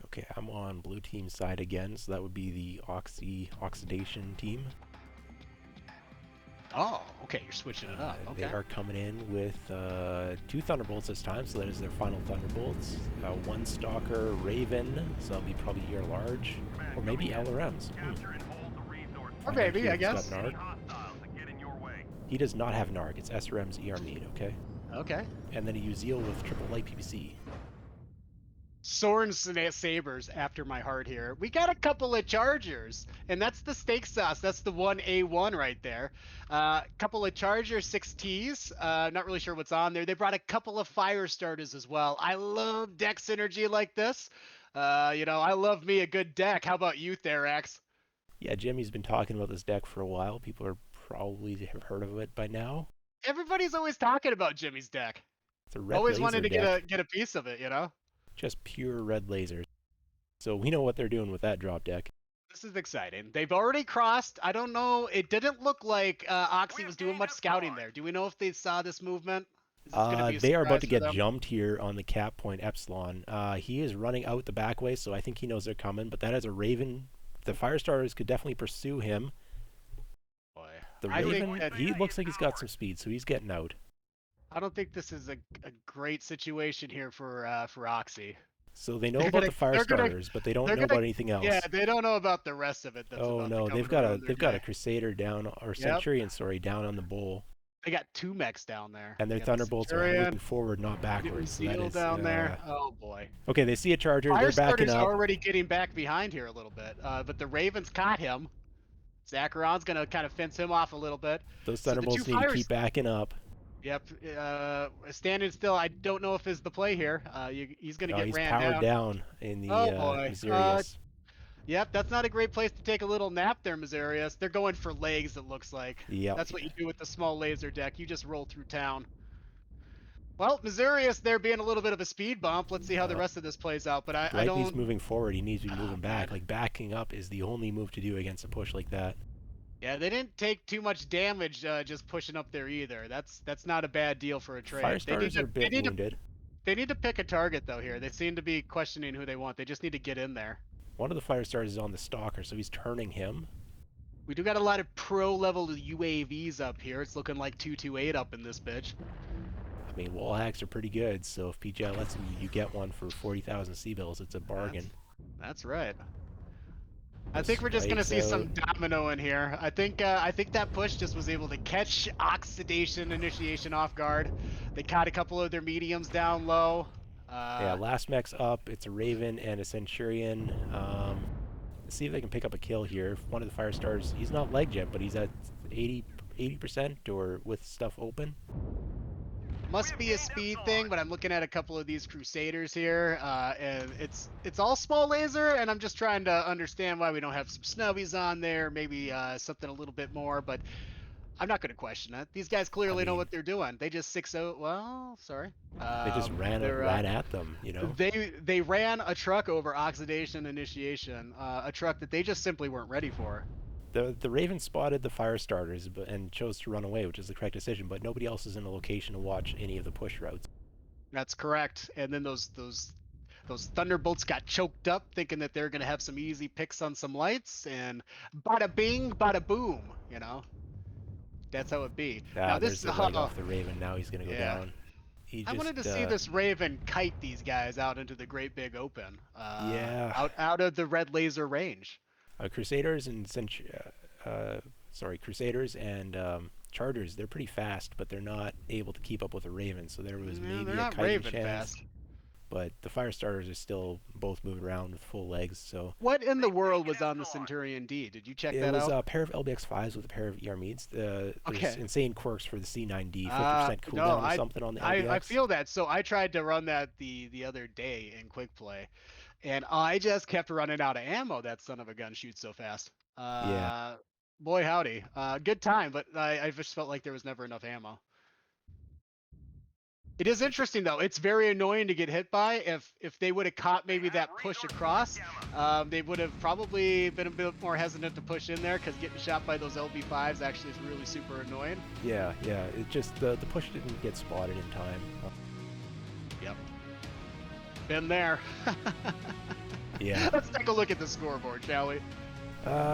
Okay, I'm on blue team side again, so that would be the Oxidation team. Oh, okay, you're switching it up. Okay. They are coming in with 2 Thunderbolts this time, so that is their final Thunderbolts. 1 Stalker Raven, so that'll be probably your large, or maybe LRMs. Or maybe, I guess. He does not have Narg, it's SRM's ER meat, okay? Okay. And then a Uziel with triple light PPC. Soren Sabers after my heart here. We got a couple of Chargers, and that's the steak sauce. That's the 1A1 right there. Couple of Charger 6Ts. Not really sure what's on there. They brought a couple of fire starters as well. I love deck synergy like this. You know, I love me a good deck. How about you, Therax? Yeah, Jimmy's been talking about this deck for a while. People are probably have heard of it by now. Everybody's always talking about Jimmy's deck. It's a red Always laser wanted to deck. get a piece of it, you know? Just pure red lasers. So we know what they're doing with that drop deck. This is exciting. They've already crossed. I don't know. It didn't look like OXII was doing much scouting there. Do we know if they saw this movement? They are about to get jumped here on the cap point Epsilon. He is running out the back way, so I think he knows they're coming. But that is a Raven. The Firestarters could definitely pursue him. Boy, The Raven, he looks like he's got some speed, so he's getting out. I don't think this is a great situation here for OXII. So they know about the Firestarters, but they don't know about anything else. Yeah, they don't know about the rest of it. Oh no, they've got a Crusader down, or Centurion, sorry, down on the bowl. They got 2 mechs down there. And their They got the thunderbolts are moving Centurion, forward, not getting backwards. So that Zeal is down there. Oh boy. okay. They see a charger. They're backing Firestarter's up. already getting back behind here a little bit, but the Ravens caught him. Zacharon's gonna kind of fence him off a little bit. Those So the 2 thunderbolts need to keep fires. backing up. Yep. Standing still. I don't know if is the play here. He's gonna Oh, get he's ran powered down. down in the Oh boy. Miserius. Yep. That's not a great place to take a little nap there, Miserius. They're going for legs. It looks like. Yep. That's what you do with the small laser deck. You just roll through town. Well, Miserius there being a little bit of a speed bump. Let's see how the rest of this plays out. But I Lightly's don't. moving forward. He needs to be moving back. Man. Like backing up is the only move to do against a push like that. Yeah, they didn't take too much damage just pushing up there either. That's not a bad deal for a trade. Firestarters are a bit wounded. They need to pick a target though here. They seem to be questioning who they want. They just need to get in there. One of the Firestars is on the Stalker, so he's turning him. We do got a lot of pro level UAVs up here. It's looking like 228 up in this bitch. I mean, wall hacks are pretty good, so if PGI lets you get one for 40,000 C-bills, it's a bargain. That's right. I think we're just gonna see some domino in here. I think that push just was able to catch Oxidation Initiation off guard. They caught a couple of their mediums down low. Yeah, last mech's up. It's a Raven and a Centurion. Let's see if they can pick up a kill here. If one of the Firestars, he's not legged yet, but he's at 80% or with stuff open. Must be a speed thing, but I'm looking at a couple of these Crusaders here, and it's all small laser, and I'm just trying to understand why we don't have some snubbies on there, maybe something a little bit more, but I'm not going to question that. These guys clearly know what they're doing. They just 6-0. Well, sorry. They just ran at them, you know. They ran a truck over Oxidation Initiation, a truck that they just simply weren't ready for. The Raven spotted the Firestarters and chose to run away, which is the correct decision, but nobody else is in a location to watch any of the push routes. That's correct. And then those Thunderbolts got choked up thinking that they're going to have some easy picks on some lights, and bada bing, bada boom, you know. That's how it be. Now this is the leg off the Raven. Now he's going to go down. I wanted to see this Raven kite these guys out into the great big open. Out of the red laser range. Crusaders and Chargers, they're pretty fast, but they're not able to keep up with the Raven. So there was maybe a kiting chance. Fast. But the Firestarters are still both moving around with full legs. So what in the world was on the Centurion D? Did you check that out? It was a pair of LBX5s with a pair of ER Meads. There's insane quirks for the C9D, 50% cooldown or something on the LBX. I feel that. So I tried to run that the other day in quick play, and I just kept running out of ammo. That son of a gun shoots so fast. Boy howdy. Good time, but I just felt like there was never enough ammo. It is interesting though. It's very annoying to get hit by. If they would have caught maybe that push across, they would have probably been a bit more hesitant to push in there, because getting shot by those LB5s actually is really super annoying. Yeah. It just the push didn't get spotted in time. Yep. Been there. Yeah. Let's take a look at the scoreboard, shall we?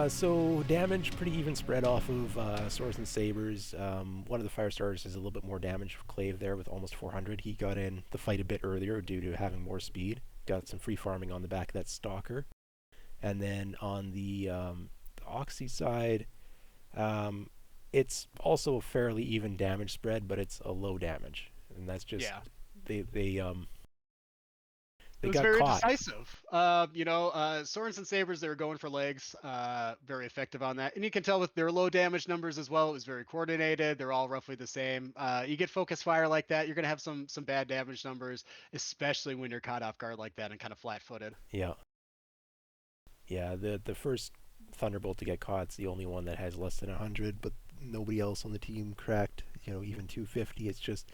So damage pretty even spread off of Swords and Sabers. One of the Firestarters has a little bit more damage. Clave there with almost 400. He got in the fight a bit earlier due to having more speed. Got some free farming on the back of that Stalker. And then on the OXII side, it's also a fairly even damage spread, but it's a low damage, and that's just they was got very caught. Decisive. Swords and Sabers, they were going for legs. Very effective on that. And you can tell with their low damage numbers as well, it was very coordinated. They're all roughly the same. You get focus fire like that, you're going to have some bad damage numbers, especially when you're caught off guard like that and kind of flat-footed. Yeah. Yeah, the first Thunderbolt to get caught is the only one that has less than 100, but nobody else on the team cracked, even 250. It's just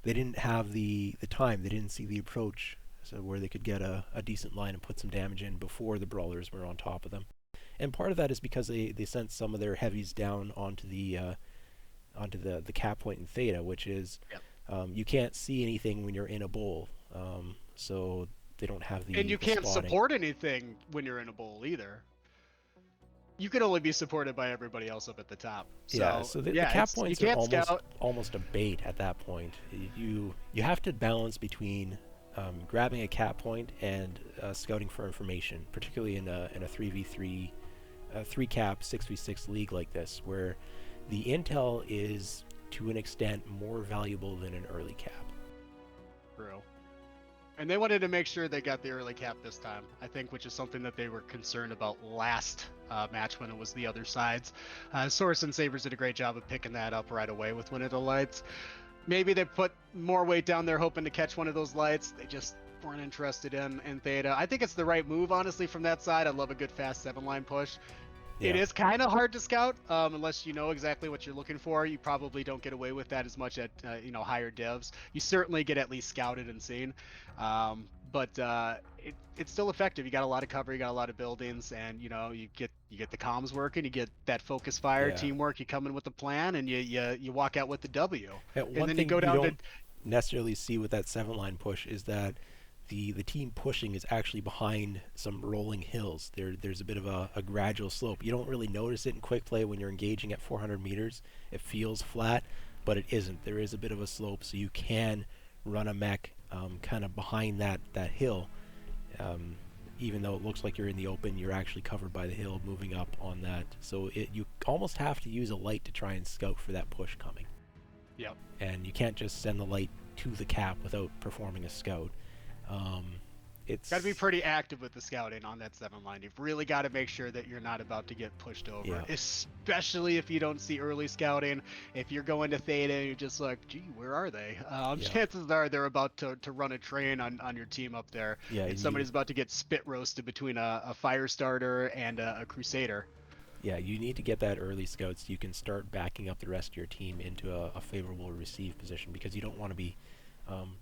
they didn't have the time. They didn't see the approach. So where they could get a decent line and put some damage in before the brawlers were on top of them. And part of that is because they sent some of their heavies down onto the cap point in Theta, which is you can't see anything when you're in a bowl. So they don't have the... And you can't support anything when you're in a bowl either. You can only be supported by everybody else up at the top. So the cap points are almost a bait at that point. You have to balance between... grabbing a cap point and scouting for information, particularly in a 3v3, 3 cap 6v6 league like this, where the intel is to an extent, more valuable than an early cap. True. And they wanted to make sure they got the early cap this time, I think, which is something that they were concerned about last match when it was the other sides. Source and Sabres did a great job of picking that up right away with one of the lights. Maybe they put more weight down there hoping to catch one of those lights. They just weren't interested in Theta. I think it's the right move, honestly, from that side. I love a good fast 7-line push. Yeah. It is kind of hard to scout unless you know exactly what you're looking for. You probably don't get away with that as much at higher divs. You certainly get at least scouted and seen, but it's still effective. You got a lot of cover, you got a lot of buildings, and you get the comms working. You get that focus fire, teamwork. You come in with a plan, and you walk out with the W. And then you go down to necessarily see with that 7-line push is that the team pushing is actually behind some rolling hills. There's a bit of a gradual slope. You don't really notice it in quick play when you're engaging at 400 meters. It feels flat, but it isn't. There is a bit of a slope, so you can run a mech kind of behind that hill. Even though it looks like you're in the open, you're actually covered by the hill moving up on that. So you almost have to use a light to try and scout for that push coming. Yep. And you can't just send the light to the cap without performing a scout. It's got to be pretty active with the scouting on that 7-line. You've really got to make sure that you're not about to get pushed over, especially if you don't see early scouting. If you're going to Theta and you're just like, gee, where are they? Chances are they're about to run a train on your team up there. Yeah, and somebody's about to get spit roasted between a fire starter and a crusader. Yeah, you need to get that early scout so you can start backing up the rest of your team into a favorable receive position, because you don't want to be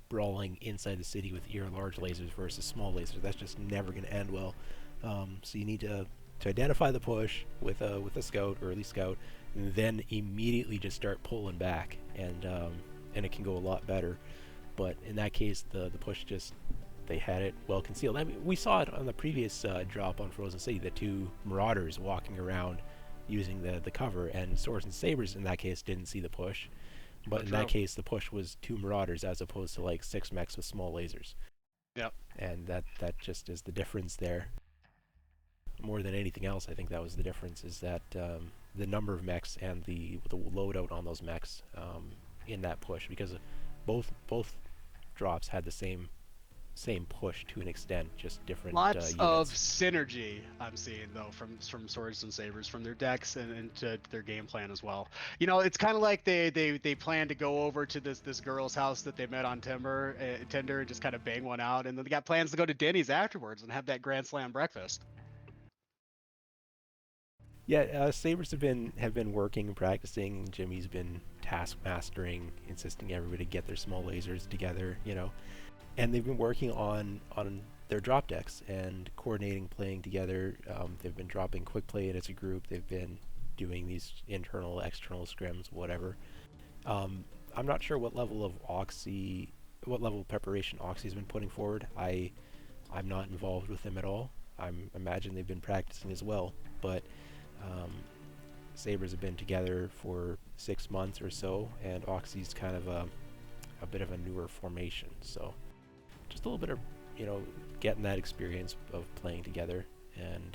brawling inside the city with your large lasers versus small lasers. That's just never going to end well. So you need to identify the push with a scout, early scout, and then immediately just start pulling back, and it can go a lot better. But in that case, the push just, they had it well concealed. I mean, we saw it on the previous drop on Frozen City, the two Marauders walking around using the cover, and Swords and Sabres in that case didn't see the push. But in that case, the push was 2 Marauders as opposed to like 6 mechs with small lasers. Yep. And that just is the difference there. More than anything else, I think that was the difference, is that the number of mechs and the loadout on those mechs in that push, because both drops had the same push to an extent, just different lots units. of synergy I'm seeing though from Swords and Sabres, from their decks and to their game plan as well. It's kind of like they plan to go over to this girl's house that they met on Tinder and just kind of bang one out, and then they got plans to go to Denny's afterwards and have that Grand Slam breakfast. Yeah, Sabres have been working and practicing. Jimmy's been task mastering, insisting everybody get their small lasers together, and they've been working on their drop decks and coordinating, playing together. They've been dropping quick play as a group. They've been doing these internal, external scrims, whatever. I'm not sure what level of preparation OXI's been putting forward. I'm not involved with them at all. I imagine they've been practicing as well, but Sabres have been together for 6 months or so, and OXI's kind of a bit of a newer formation, so just a little bit of getting that experience of playing together. And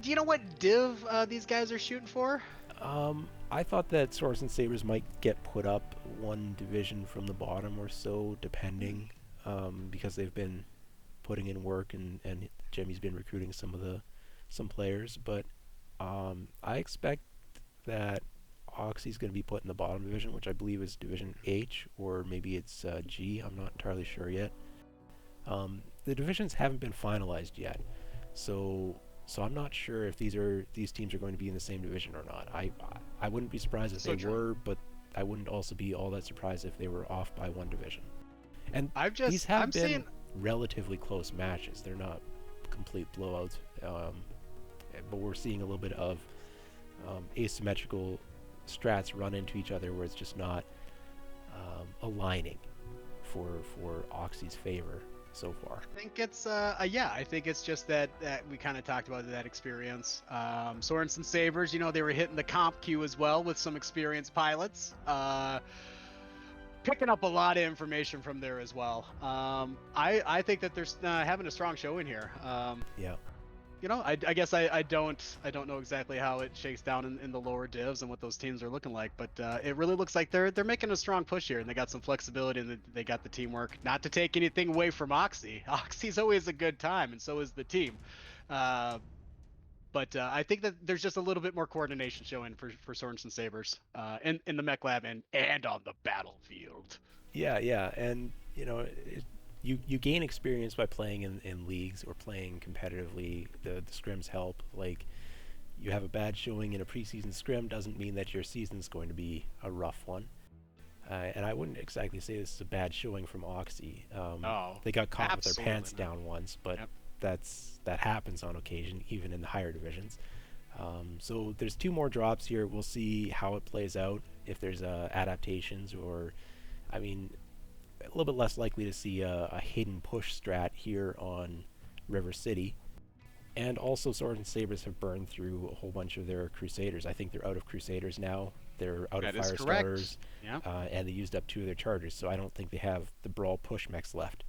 do you know what div these guys are shooting for? I thought that Swords and Sabres might get put up 1 division from the bottom or so, depending, because they've been putting in work and Jimmy's been recruiting some players, but I expect that OXI's going to be put in the bottom division, which I believe is Division H, or maybe it's G. I'm not entirely sure yet. The divisions haven't been finalized yet, so I'm not sure if these teams are going to be in the same division or not. I wouldn't be surprised if they were, but I wouldn't also be all that surprised if they were off by 1 division. And these have been relatively close matches. They're not complete blowouts, but we're seeing a little bit of asymmetrical strats run into each other where it's just not aligning for OXI's favor so far. I think it's I think it's just that we kind of talked about that experience. Swords and Sabres, they were hitting the comp queue as well with some experienced pilots, picking up a lot of information from there as well. I think that they're having a strong showing here. Yeah. I guess I don't know exactly how it shakes down in the lower divs and what those teams are looking like, but it really looks like they're making a strong push here, and they got some flexibility, and they got the teamwork. Not to take anything away from OXII. OXII's always a good time, and so is the team. Uh, but I think that there's just a little bit more coordination showing for Sorensen Sabers in the mech lab and on the battlefield. Yeah, yeah, and you gain experience by playing in leagues or playing competitively. The scrims help. Like, you have a bad showing in a preseason scrim doesn't mean that your season's going to be a rough one. And I wouldn't exactly say this is a bad showing from OXII. Oh, They got caught with their absolutely pants not. down once, but Yep. that happens on occasion, even in the higher divisions. So there's two more drops here. We'll see how it plays out. If there's adaptations, or, I mean, a little bit less likely to see a hidden push strat here on River City. And also, Swords and Sabers have burned through a whole bunch of their Crusaders. I think they're out of Crusaders now. They're out of That is Fire correct. Starters, Yeah. and they used up two of their Chargers. So I don't think they have the Brawl push mechs left.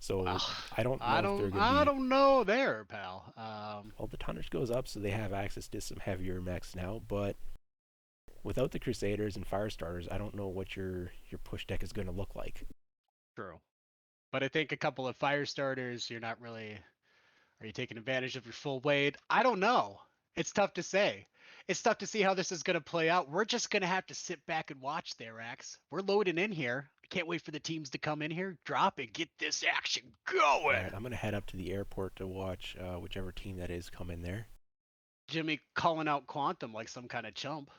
So Well, I don't know if they're going to I be. don't know there, pal. Well, the tonnage goes up, so they have access to some heavier mechs now. But without the Crusaders and Fire Starters, I don't know what your push deck is going to look like. True. But I think a couple of fire starters, you're not really. Are you taking advantage of your full weight? I don't know. It's tough to say. It's tough to see how this is going to play out. We're just going to have to sit back and watch there, Axe. We're loading in here. I can't wait for the teams to come in here, drop, and get this action All going. right, I'm going to head up to the airport to watch whichever team that is come in there. Jimmy calling out Quantum like some kind of chump.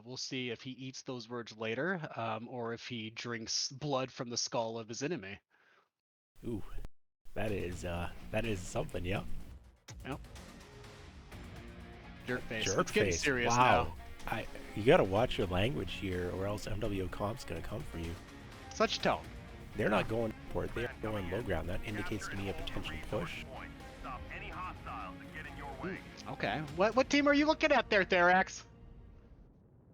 We'll see if he eats those words later, or if he drinks blood from the skull of his enemy. Ooh, that is something, yeah. Yep. Jerk face. Jerk It's getting face. serious Wow. now. You gotta watch your language here, or else MWO Comp's gonna come for you. Such tone. They're not going port. They're going low ground. That indicates to me a potential push. Okay. What team are you looking at there, Therax?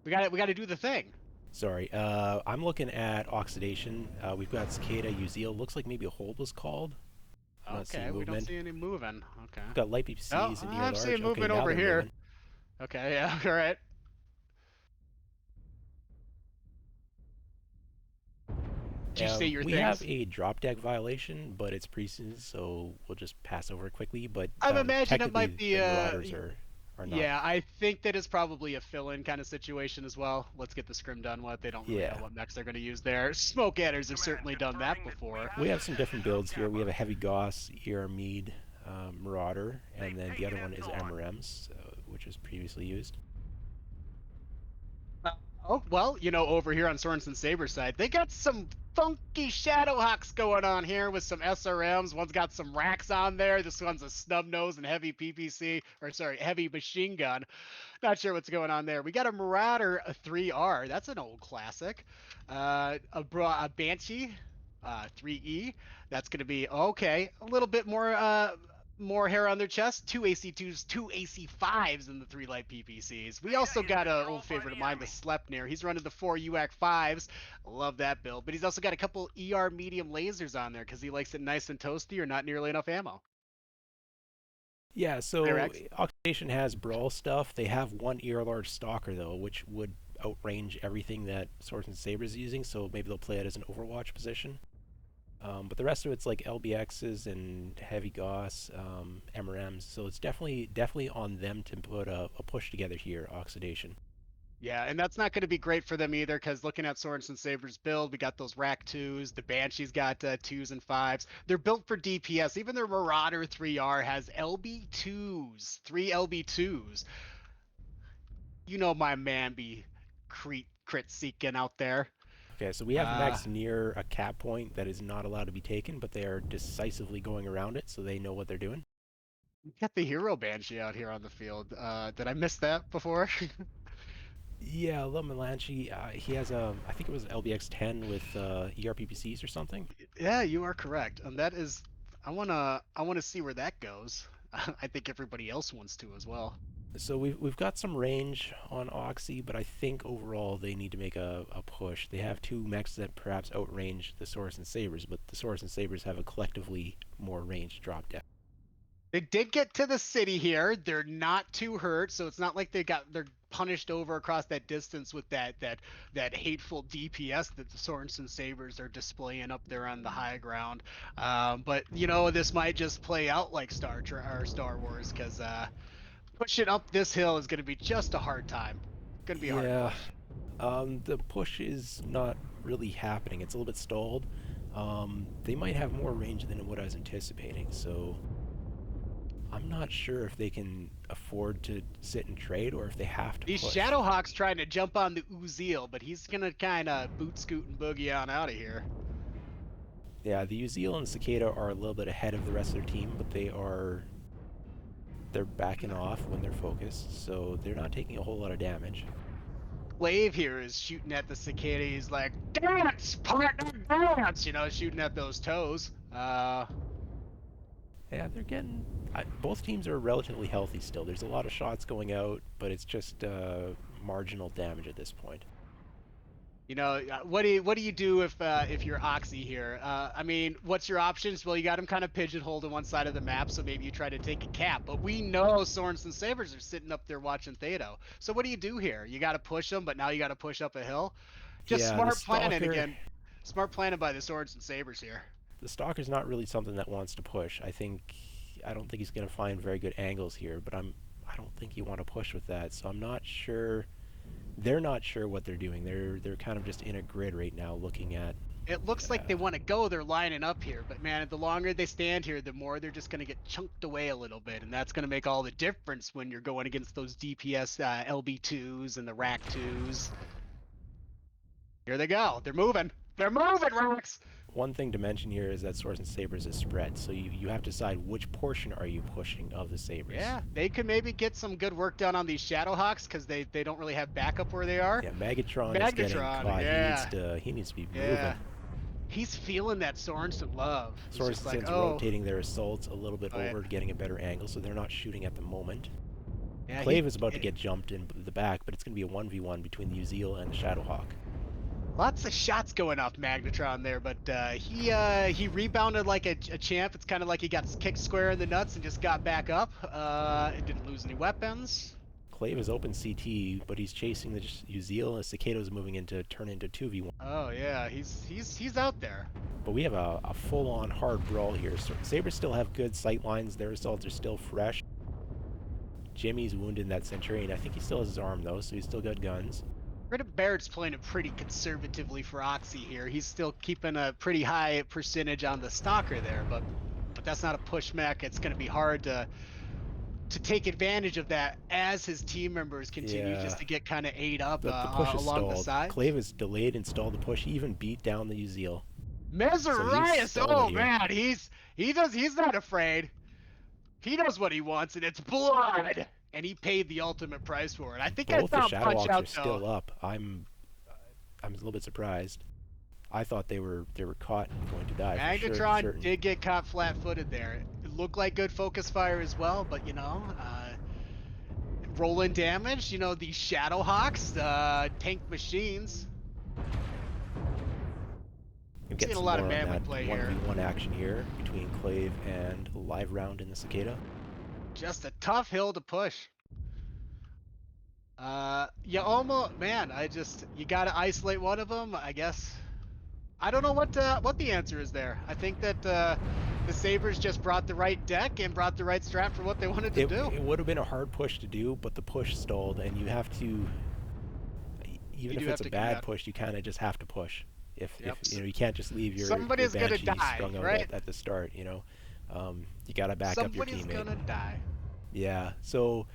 We got to do the thing. Sorry. I'm looking at Oxidation. We've got Cicada, Uziel. Looks like maybe a hold was called. I'm not Okay, seeing we don't movement. see any moving. Okay. We've got light Oh, PPCs and near I'm large. seeing Okay, movement now over they're here. moving. Okay, yeah, all right. Did you say your We have things? a drop deck violation, but it's preseason, so we'll just pass over it quickly. But I'm imagining it might technically, be the Marauders are not. yeah, I think that is probably a fill-in kind of situation as well. Let's get the scrim done with. They don't really know Yeah. what mechs they're going to use there. Smoke adders have certainly done that before. We have some different builds here. We have a heavy Goss, ER Mead, Marauder, and then the other one is MRMs, which was previously used. Oh, well, over here on Sorensen Saber's side, they got some funky Shadowhawks going on here with some SRMs. One's got some racks on there. This one's a snub nose and heavy PPC, or sorry, heavy machine gun. Not sure what's going on there. We got a Marauder, a 3R. That's an old classic. A Banshee, 3E. That's going to be okay. A little bit more hair on their chest. Two AC2s, two AC5s in the 3 light PPCs. We also got an old favorite of mine, the Sleipnir. He's running the 4 UAC 5s. Love that build. But he's also got a couple ER medium lasers on there because he likes it nice and toasty or not nearly enough ammo. Yeah, so Correct. Oxidation has Brawl stuff. They have one ER Large Stalker, though, which would outrange everything that Swords and Sabers is using, so maybe they'll play it as an Overwatch position. But the rest of it's like LBXs and heavy Goss, MRMs. So it's definitely on them to put a push together here, Oxidation. Yeah, and that's not going to be great for them either because looking at Swords and Sabers build, we got those rack 2s. The Banshee's got 2s and 5s. They're built for DPS. Even their Marauder 3R has LB2s, 3 LB2s. You know my man be crit seeking out there. Okay, so we have Uh, mechs near a cap point that is not allowed to be taken, but they are decisively going around it, so they know what they're doing. we got the Hero Banshee out here on the field. Did I miss that before? Yeah, Melanchi, he has I think it was LBX 10 with ERPPCs or something. Yeah, you are correct. And that is, I wanna see where that goes. I think everybody else wants to as well. So we've got some range on OXII, but I think overall they need to make a push. They have two mechs that perhaps outrange the Swords and Sabers, but the Swords and Sabers have a collectively more ranged drop deck. They did get to the city here. They're not too hurt, so it's not like they're punished over across that distance with that hateful DPS that the Sorensen Sabers are displaying up there on the high ground. But you know, this might just play out like Star Wars, because pushing up this hill is going to be just a hard time. Going to be a hard Yeah, push. the push is not really happening. It's a little bit stalled. They might have more range than what I was anticipating, so I'm not sure if they can afford to sit and trade or if they have to These push. Shadowhawks trying to jump on the OXII, but he's going to kind of boot scoot and boogie on out of here. Yeah, the Uzil and Cicada are a little bit ahead of the rest of their team, but they're backing off when they're focused, so they're not taking a whole lot of damage. Glaive here is shooting at the Cicada. He's like, dance, partner, dance! You know, shooting at those toes. Yeah, they're getting... both teams are relatively healthy still. There's a lot of shots going out, but it's just marginal damage at this point. You know, what do you do if you're OXII here? I mean, what's your options? Well, you got him kind of pigeonholed on one side of the map, so maybe you try to take a cap. But we know Sorensen Sabers are sitting up there watching Thedo. So what do you do here? You got to push them, but now you got to push up a hill. Just Yeah, smart planning again. Smart planning by the Sorensen Sabers here. The Stalker's not really something that wants to push. I don't think he's going to find very good angles here, but I don't think you want to push with that. So I'm not sure. They're not sure what they're doing. They're kind of just in a grid right now, looking at. It looks like they want to go. They're lining up here, but man, the longer they stand here, the more they're just going to get chunked away a little bit, and that's going to make all the difference when you're going against those DPS LB2s and the Rack 2s. Here they go. They're moving. They're moving, Racks. One thing to mention here is that Swords and Sabers is spread, so you have to decide which portion are you pushing of the Sabers. Yeah, they could maybe get some good work done on these Shadowhawks because they don't really have backup where they are. Yeah, Megatron is getting caught. Yeah. He needs to be Yeah. moving. He's feeling that Sorensen love. Sorensen's like, rotating their assaults a little bit over, getting a better angle, so they're not shooting at the moment. Yeah, Clave is about to get jumped in the back, but it's going to be a 1v1 between the Uzil and the Shadowhawk. Lots of shots going off Magnetron there, but he rebounded like a champ. It's kind of like he got kicked square in the nuts and just got back up. And didn't lose any weapons. Clave is open CT, but he's chasing the Uzil, and Cicado's moving into turn into 2v1. Oh yeah, he's out there. But we have a full-on hard brawl here. So Sabres still have good sight lines. Their assaults are still fresh. Jimmy's wounded that Centurion. I think he still has his arm though, so he's still got guns. Barrett's playing it pretty conservatively for OXII here. He's still keeping a pretty high percentage on the Stalker there, but that's not a push mech. It's going to be hard to take advantage of that as his team members continue just to get kind of ate up the push is along stalled. the side. Clave is delayed and stalled the push. He even beat down the Uzil. Meserias, so oh man, he's not afraid. He knows what he wants, and it's blood. And he paid the ultimate price for it. I think Both I saw the him punch Shadowhawks out are still up. I'm a little bit surprised. I thought they were caught and going to die. Magnetron did get caught flat-footed there. It looked like good focus fire as well, but you know, rolling damage. You know, these Shadowhawks, tank machines. We've seen a lot of man play here. 1v1 action here between Clave and a live round in the Cicada. Just a tough hill to push. You almost, man, you gotta isolate one of them, I guess. I don't know what the answer is there. I think that the Sabres just brought the right deck and brought the right strat for what they wanted to do. It would have been a hard push to do, but the push stalled, and you have to, even if it's a bad push, you kind of just have to push. If you know, you can't just leave your Somebody's Banshee gonna die, strung out right? at the start. You know, you gotta back up your teammate. Somebody's gonna die. Yeah. So,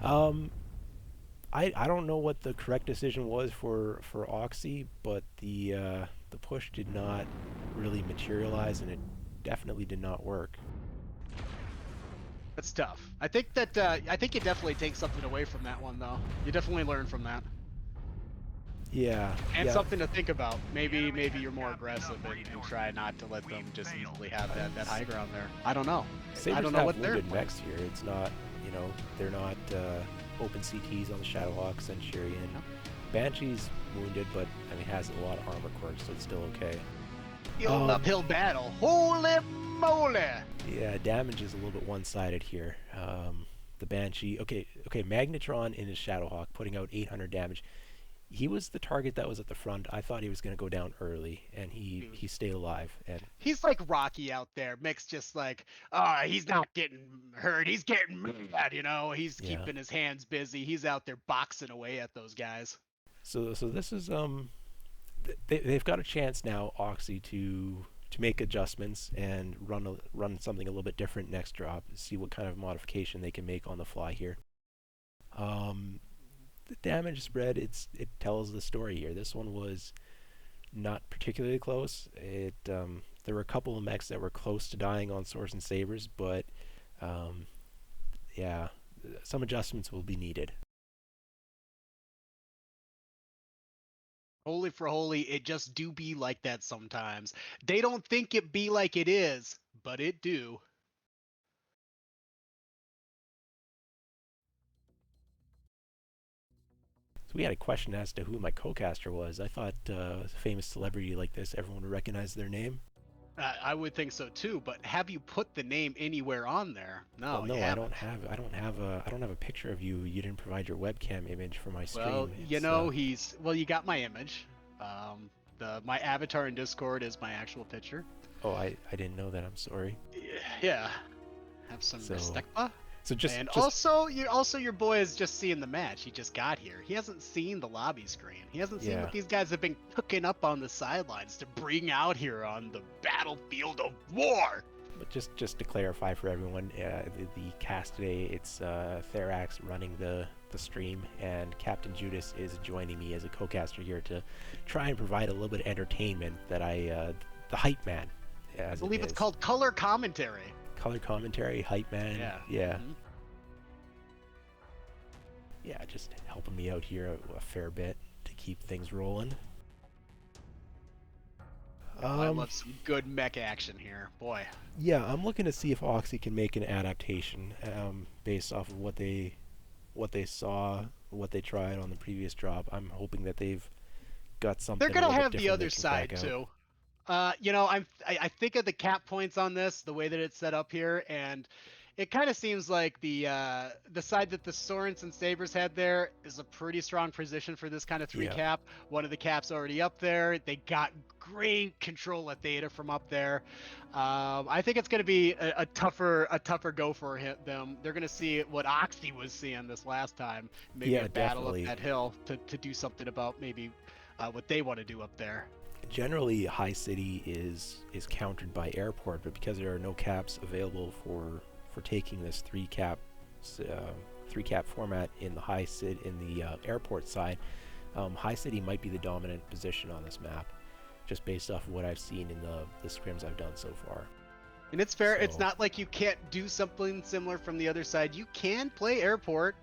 I don't know what the correct decision was for OXII, but the push did not really materialize, and it definitely did not work. That's tough. I think you definitely take something away from that one, though. You definitely learn from that. Yeah. And something to think about. Maybe you're more aggressive and try not to let them just easily have that high ground there. I don't know. Sabres I don't know what they're wounded mechs here. It's not, you know, they're not open CTs on the Shadowhawk, Centurion. No. Banshee's wounded, but I mean has a lot of armor quirks, so it's still okay. The old uphill battle. Holy moly! Yeah, damage is a little bit one-sided here. The Banshee, okay, Magnetron in his Shadowhawk putting out 800 damage. He was the target that was at the front. I thought he was going to go down early, and he stayed alive. And He's like Rocky out there. Mick's just like, oh, he's not getting hurt. He's getting mad, you know. He's yeah, keeping his hands busy. He's out there boxing away at those guys. so this is they've got a chance now, OXII, to make adjustments and run something a little bit different next drop. See what kind of modification they can make on the fly here. The damage spread, it tells the story here. This one was not particularly close. There were a couple of mechs that were close to dying on swords and sabers, but yeah, some adjustments will be needed. Holy for holy, it just do be like that sometimes. They don't think it be like it is, but it do. So we had a question as to who my co-caster was. I thought a famous celebrity like this, everyone would recognize their name. I would think so too, but have you put the name anywhere on there? No, Well, no, you I haven't. don't have a picture of you. You didn't provide your webcam image for my stream. Well, you know, you got my image. My avatar in Discord is my actual picture. Oh, I didn't know that. I'm sorry. Yeah. Have some So- respect, pa. So And also your boy is just seeing the match. He just got here. He hasn't seen the lobby screen. He hasn't seen Yeah. what these guys have been cooking up on the sidelines to bring out here on the battlefield of war. But just to clarify for everyone, the cast today, it's Therax running the stream, and CptJudas is joining me as a co-caster here to try and provide a little bit of entertainment that the hype man. I believe it's called color commentary. Color commentary, hype man. Yeah. Mhm. Yeah, just helping me out here a fair bit to keep things rolling. I love some good mech action here, boy. Yeah, I'm looking to see if OXII can make an adaptation based off of what they saw, what they tried on the previous drop. I'm hoping that they've got something. They're gonna a little have bit the different other they can side crack out. too. You know, I think of the cap points on this, the way that it's set up here, and it kind of seems like the side that the Sorens and Sabers had there is a pretty strong position for this kind of three Yeah. cap. One of the caps already up there. They got great control at Theta from up there. I think it's going to be a tougher go for them. They're going to see what OXII was seeing this last time. Maybe Yeah, a battle definitely. up that hill to do something about maybe what they want to do up there. Generally, High City is countered by Airport, but because there are no caps available for taking this three cap format in the Airport side, High City might be the dominant position on this map, just based off of what I've seen in the scrims I've done so far. And it's fair. It's So- not like you can't do something similar from the other side. You can play Airport,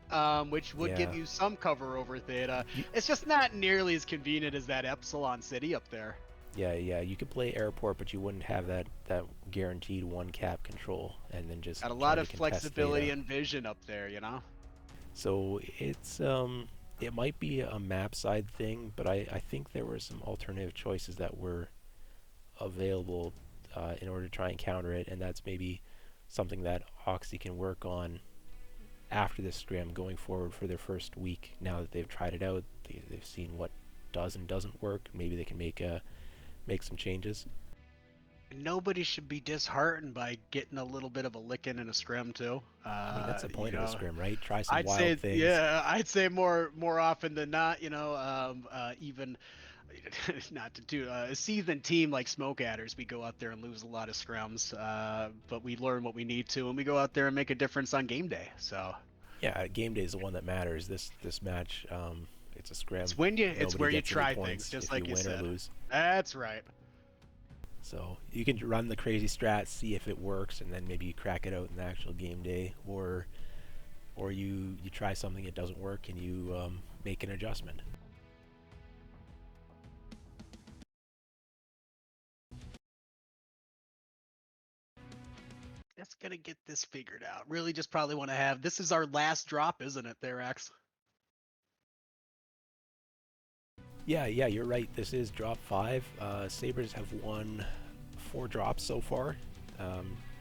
which would give Yeah. you some cover over Theta. You- It's just not nearly as convenient as that Epsilon City up there. Yeah, you could play Airport, but you wouldn't have that guaranteed one cap control, and then just Got a try lot to of contest flexibility Theta. and vision up there, you know? So it's it might be a map side thing, but I think there were some alternative choices that were available in order to try and counter it, and that's maybe something that OXII can work on after this scrim going forward for their first week. Now that they've tried it out, they've seen what does and doesn't work. Maybe they can make some changes. Nobody should be disheartened by getting a little bit of a licking in a scrim too. I mean, that's the point you of a know, scrim, right? Try some I'd wild say, things. yeah, I'd say more often than not, you know, even not to do a seasoned team like Smoke Adders, we go out there and lose a lot of scrums, but we learn what we need to, and we go out there and make a difference on game day. So Yeah, game day is the one that matters. This match, it's a scrim. it's where you Nobody gets any try points things, just if like you win said. or lose. That's right. So you can run the crazy strat, see if it works, and then maybe you crack it out in the actual game day, or you try something it doesn't work and you make an adjustment. That's gonna get this figured out. Really, just probably want to have this is our last drop, isn't it, there, X? Yeah, you're right. This is drop 5. Sabres have won 4 drops so far.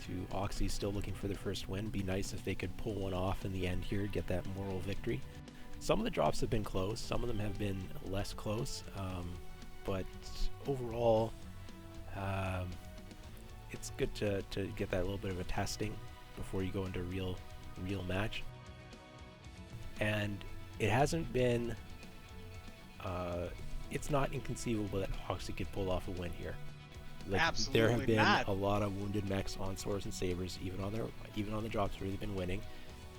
to OXII, still looking for their first win. Be nice if they could pull one off in the end here, get that moral victory. Some of the drops have been close, some of them have been less close, but overall, it's good to get that little bit of a testing before you go into a real match. And it hasn't been, it's not inconceivable that OXII could pull off a win here. Like, Absolutely there have been not. a lot of wounded mechs on swords and sabers, even on the drops where they've been winning.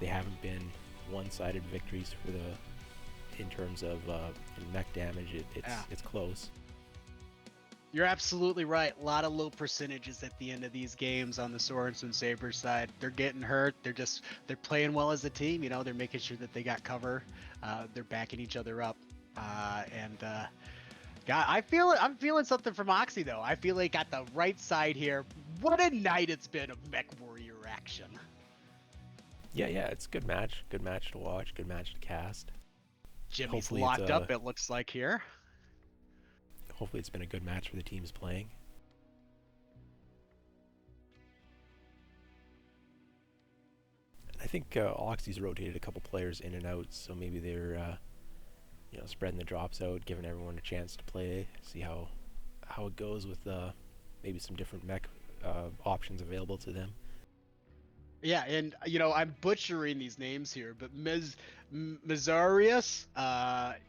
They haven't been one-sided victories for in terms of mech damage. It's close. You're absolutely right. A lot of low percentages at the end of these games on the swords and sabers side. They're getting hurt. They're playing well as a team. You know, they're making sure that they got cover. They're backing each other up. God, I'm feeling something from OXII though. I feel like got the right side here. What a night it's been of MechWarrior action. Yeah, it's a good match. Good match to watch. Good match to cast. Jimmy's Hopefully locked up, it looks like here. Hopefully it's been a good match for the teams playing. I think OXII's rotated a couple players in and out, so maybe they're spreading the drops out, giving everyone a chance to play, see how it goes with maybe some different mech options available to them. Yeah, and I'm butchering these names here, but Mazarius,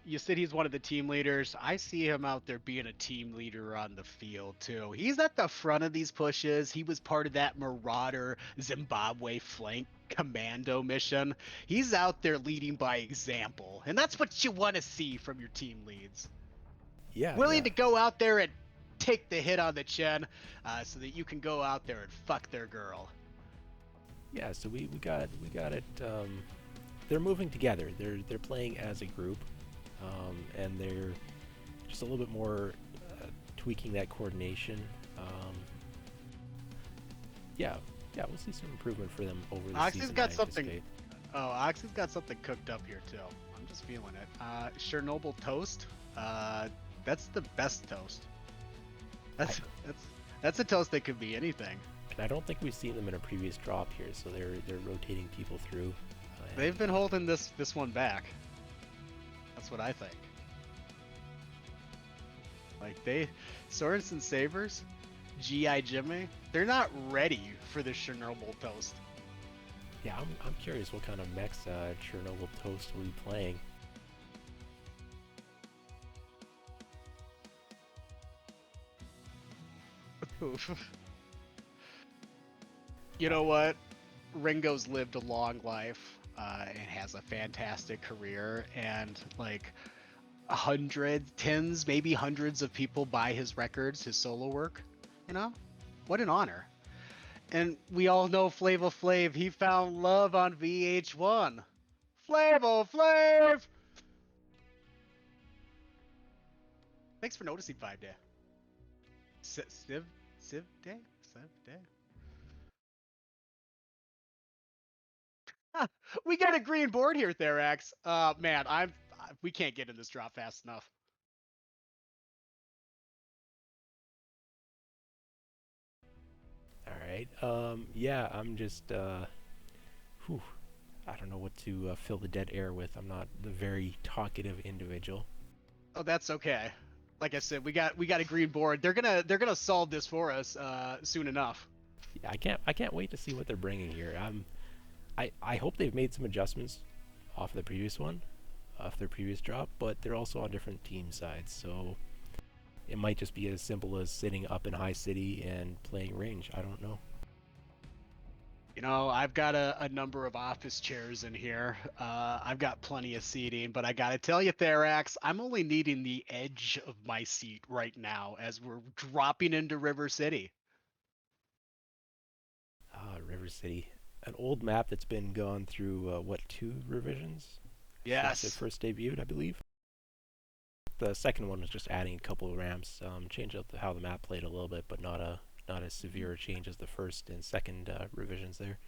you said he's one of the team leaders. I see him out there being a team leader on the field too. He's at the front of these pushes. He was part of that Marauder Zimbabwe flank commando mission. He's out there leading by example, and that's what you want to see from your team leads. Yeah, willing to go out there and take the hit on the chin, so that you can go out there and fuck their girl. Yeah, so we got it. They're moving together. They're playing as a group, and they're just a little bit more tweaking that coordination. We'll see some improvement for them over the season. OXII's got something. Oh, OXII's got something cooked up here too. I'm just feeling it. Chernobyl toast. That's the best toast. That's a toast that could be anything. And I don't think we've seen them in a previous drop here, so they're rotating people through. They've been holding this one back. That's what I think. Like Swords and Sabers, GI Jimmy, they're not ready for the Chernobyl toast. Yeah, I'm curious what kind of mechs Chernobyl toast will be playing. You know what? Ringo's lived a long life and has a fantastic career, and like tens, maybe hundreds of people buy his records, his solo work. You know, what an honor. And we all know Flava Flav. He found love on VH1. Flava Flav. Thanks for noticing, 5-Day. Civ Day. We got a green board here, Therax. Man, we can't get in this drop fast enough. All right. Yeah, I'm just I don't know what to fill the dead air with. I'm not the very talkative individual. Oh, that's okay. Like I said, we got a green board. They're gonna solve this for us soon enough. Yeah, I can't wait to see what they're bringing here. I hope they've made some adjustments off the previous one, off their previous drop, but they're also on different team sides, so it might just be as simple as sitting up in High City and playing range. I don't know. You know, I've got a number of office chairs in here. I've got plenty of seating, but I gotta tell you, Therax, I'm only needing the edge of my seat right now as we're dropping into River City. River City, an old map that's been gone through 2 revisions Yes. since it first debuted, I believe. The second one was just adding a couple of ramps, changed up how the map played a little bit, but not as severe a change as the first and second revisions there.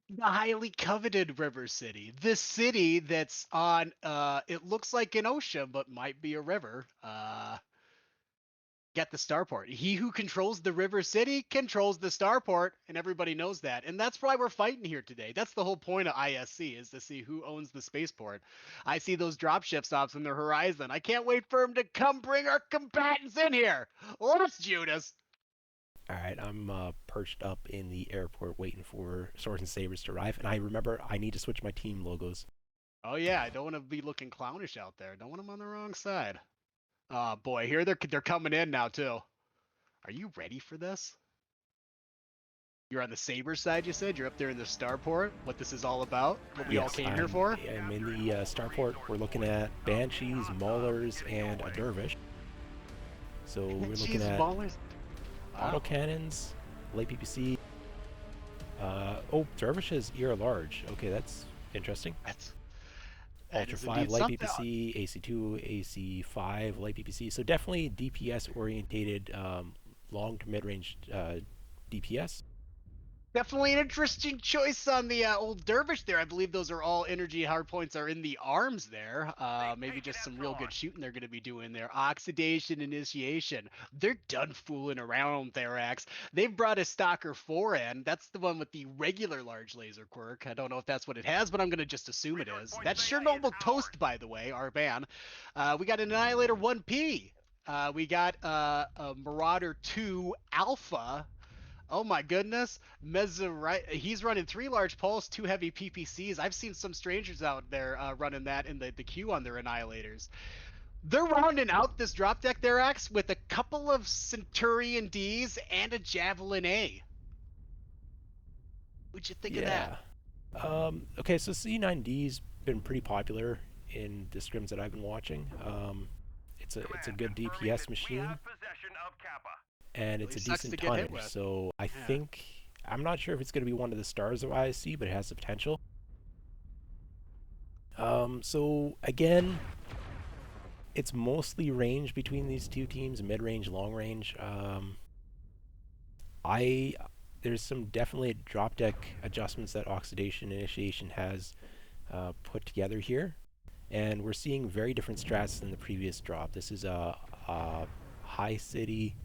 The highly coveted River City, the city that's on it looks like an ocean but might be a river. get the starport. He who controls the river city controls the starport, and everybody knows that. And that's why we're fighting here today. That's the whole point of ISC, is to see who owns the spaceport. I see those dropship stops on the horizon. I can't wait for him to come bring our combatants in here. Let's, Judas. All right, I'm perched up in the airport waiting for Swords and Sabers to arrive, and I remember I need to switch my team logos. Oh yeah, I don't want to be looking clownish out there. Don't want him on the wrong side. Oh boy, here they're coming in now too. Are you ready for this? You're on the Saber side, you said? You're up there in the starport? What this is all about? What we all Yes, came here for? I'm in the starport. We're looking at Banshees, Maulers, and a Dervish. So we're looking Jeez, at ballers. Wow. autocannons, light PPC. Oh, Dervish has ear large. Okay, that's interesting. That Ultra is 5 indeed light something. PPC, AC2, AC5 light PPC. So definitely DPS orientated, long to mid range DPS. Definitely an interesting choice on the old dervish there. I believe those are all energy hardpoints are in the arms there. Maybe just some real good shooting they're going to be doing there. Oxidation initiation. They're done fooling around there, Axe. They've brought a Stalker 4 in. That's the one with the regular large laser quirk. I don't know if that's what it has, but I'm going to just assume it is. That's Chernobyl Toast, by the way, our ban. We got an Annihilator 1P. We got a Marauder 2 Alpha. Oh my goodness. He's running 3 large pulse, 2 heavy PPCs. I've seen some strangers out there running that in the queue on their Annihilators. They're rounding out this drop deck there, Axe, with a couple of Centurion Ds and a Javelin A. What'd you think of that? Yeah. Okay, so C9D's been pretty popular in the scrims that I've been watching. It's a good DPS machine, and it's Really a sucks decent to get hit tonnage. with. So Yeah. I'm not sure if it's going to be one of the stars of ISC, but it has the potential. So again, it's mostly range between these two teams, mid range, long range. I There's some definitely drop deck adjustments that Oxidation Initiation has put together here, and we're seeing very different strats than the previous drop. This is a high city,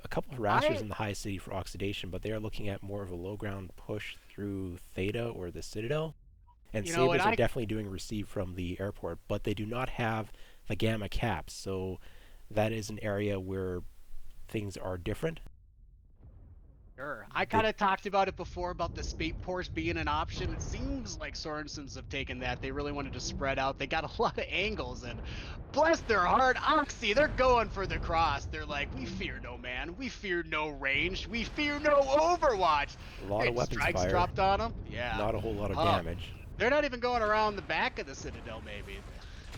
a couple of harassers I in the high city for Oxidation, but they are looking at more of a low ground push through Theta or the Citadel. And you know, and Sabres are I definitely doing receive from the airport, but they do not have the gamma caps, so that is an area where things are different. Sure. I They kind of talked about it before about the spate ports being an option. It seems like Sorensens have taken that. They really wanted to spread out. They got a lot of angles, and bless their heart, OXII, they're going for the cross. They're like, we fear no man. We fear no range. We fear no Overwatch. a lot of Getting weapons strikes fire, dropped on them. Yeah. not a whole lot of Oh, damage. they're not even going around the back of the Citadel, maybe.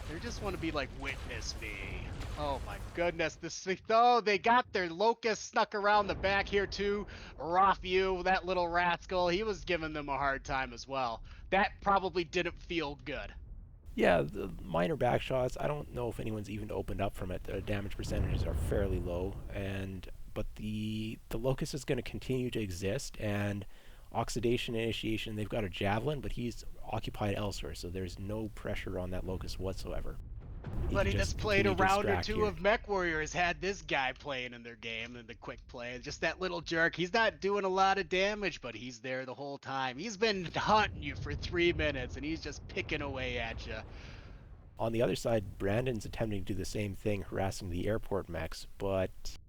They just want to be like, witness me. Oh my goodness, oh, they got their locust snuck around the back here too. Rafu, that little rascal, he was giving them a hard time as well. That probably didn't feel good. Yeah, the minor back shots. I don't know if anyone's even opened up from it. The damage percentages are fairly low, and but the locust is going to continue to exist. And Oxidation Initiation, they've got a javelin, but he's occupied elsewhere, so there's no pressure on that locust whatsoever. He can Anybody that's just played a continue to round or distract two here. of MechWarrior has had this guy playing in their game in the quick play. Just that little jerk. He's not doing a lot of damage, but he's there the whole time. He's been hunting you for 3 minutes, and he's just picking away at you. On the other side, Brandon's attempting to do the same thing, harassing the airport mechs, but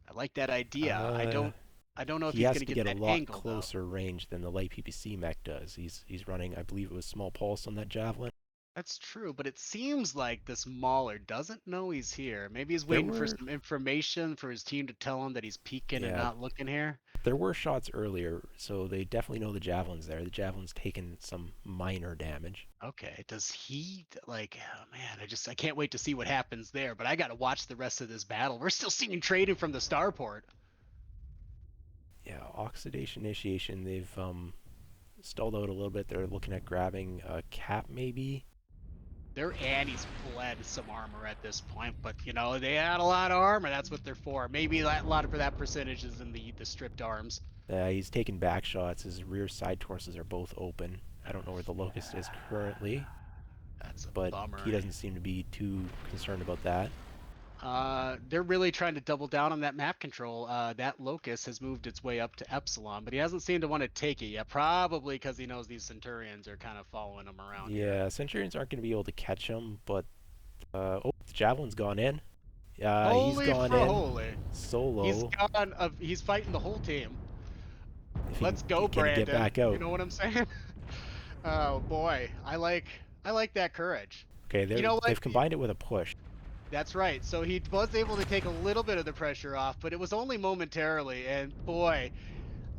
I like that idea. I uh, don't I don't know if he he's has going to to get get a that lot angle though. closer range than the light PPC mech does. He's running, I believe it was small pulse on that javelin. That's true, but it seems like this Mauler doesn't know he's here. Maybe he's There waiting for were some information for his team to tell him that he's peeking and Yeah, not looking here. there were shots earlier, so they definitely know the javelin's there. The javelin's taken some minor damage. Okay, does he like? Oh man, I can't wait to see what happens there. But I got to watch the rest of this battle. We're still seeing trading from the starport. Yeah, Oxidation Initiation, they've stalled out a little bit. They're looking at grabbing a cap maybe. Their Annie's bled some armor at this point, but you know they had a lot of armor. That's what they're for. Maybe a lot of that percentage is in the stripped arms. He's taking back shots. His rear side torsos are both open. I don't know where the locust is currently, That's a but he bummer. doesn't seem to be too concerned about that. They're really trying to double down on that map control. That Locust has moved its way up to Epsilon, but he hasn't seemed to want to take it yet, probably because he knows these Centurions are kind of following him around here. Yeah, Centurions aren't going to be able to catch him, but oh, the Javelin's gone in. He's Holy gone for in holy. He's solo. gone, he's fighting the whole team. If Let's go, can he get Brandon. back You out? know what I'm saying? Oh boy, I like that courage. Okay, You know what? they've combined it with a push. That's right. So he was able to take a little bit of the pressure off, but it was only momentarily. And boy,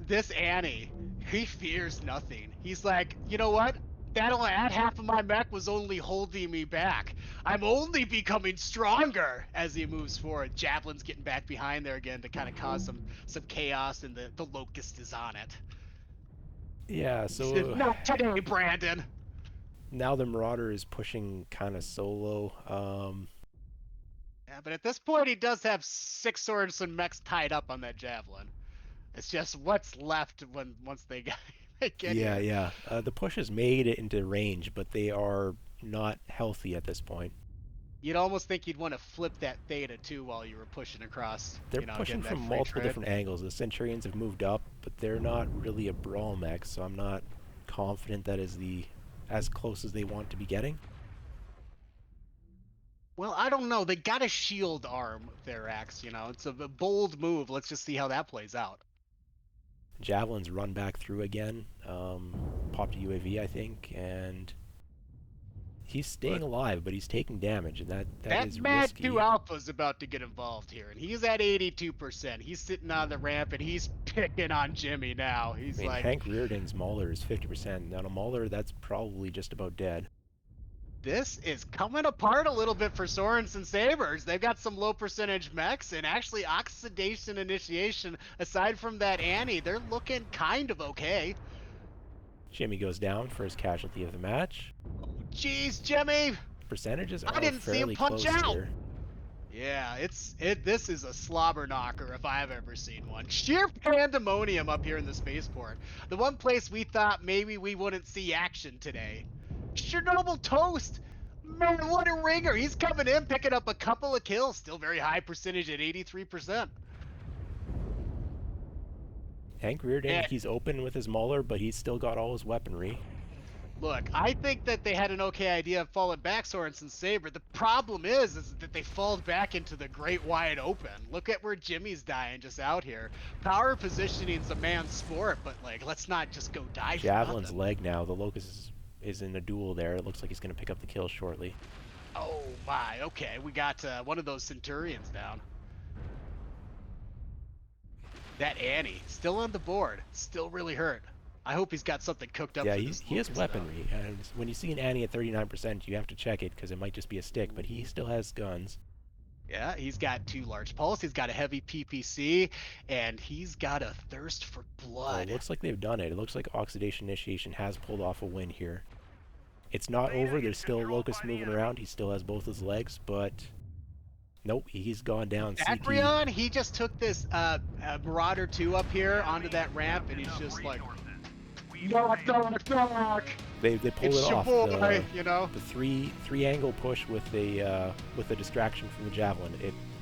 this Annie, he fears nothing. He's like, you know what? That half of my mech was only holding me back. I'm only becoming stronger as he moves forward. Javelin's getting back behind there again to kind of cause some chaos, and the Locust is on it. Yeah, He says, so "Not today, Brandon." now the Marauder is pushing kind of solo. Yeah, but at this point, he does have 6 swords and mechs tied up on that Javelin. It's just what's left once they get Yeah, here. yeah. The push has made it into range, but they are not healthy at this point. You'd almost think you'd want to flip that Theta too while you were pushing across, They're pushing getting that from free multiple trade. different angles. The Centurions have moved up, but they're not really a brawl mech, so I'm not confident that is as close as they want to be getting. Well, I don't know. They got a shield arm Therax, It's a bold move. Let's just see how that plays out. Javelin's run back through again. Popped a UAV, I think, and he's staying Look, alive, but he's taking damage, and that that is Mad 2 risky. Alpha's about to get involved here, and he's at 82%. He's sitting on the ramp, and he's picking on Jimmy now. I He's mean, like, Hank Reardon's Mauler is 50%. Now, a Mauler, that's probably just about dead. this is coming apart a little bit for Sorensen Sabers. They've got some low percentage mechs, and actually oxidation initiation, aside from that Annie, they're looking kind of okay. Jimmy goes down, first casualty of the match. Jeez, Jimmy! Percentages I are didn't see him fairly punch close out! here. Yeah, this is a slobber knocker if I've ever seen one. Sheer pandemonium up here in the spaceport. The one place we thought maybe we wouldn't see action today. Chernobyl Toast! Man, what a ringer! He's coming in, picking up a couple of kills. Still very high percentage at 83%. Hank Reardon, And he's open with his Mauler, but he's still got all his weaponry. look, I think that they had an okay idea of falling back Sorensen Saber. The problem is that they fall back into the great wide open. Look at where Jimmy's dying just out here. Power positioning's a man's sport, but like, let's not just go die for Javelin's nothing. leg now. The Locust is in a duel there. It looks like he's going to pick up the kill shortly. Oh my, okay, we got one of those Centurions down. That Annie, still on the board, still really hurt. I hope he's got something cooked up Yeah, for this he has Locust, weaponry, and when you see an Annie at 39%, you have to check it because it might just be a stick, but he still has guns. Yeah, he's got 2 large pulse, he's got a heavy PPC, and he's got a thirst for Oh, blood. it looks like they've done it. It looks like Oxidation Initiation has pulled off a win here. It's not over. There's still Locust moving around. He still has both his legs, but nope, he's gone down. CT. Acreon, he just took this Marauder 2 up here onto that ramp, and he's just like, knock, knock, knock. They pulled It's it your off. boy, The three angle push with a distraction from the Javelin.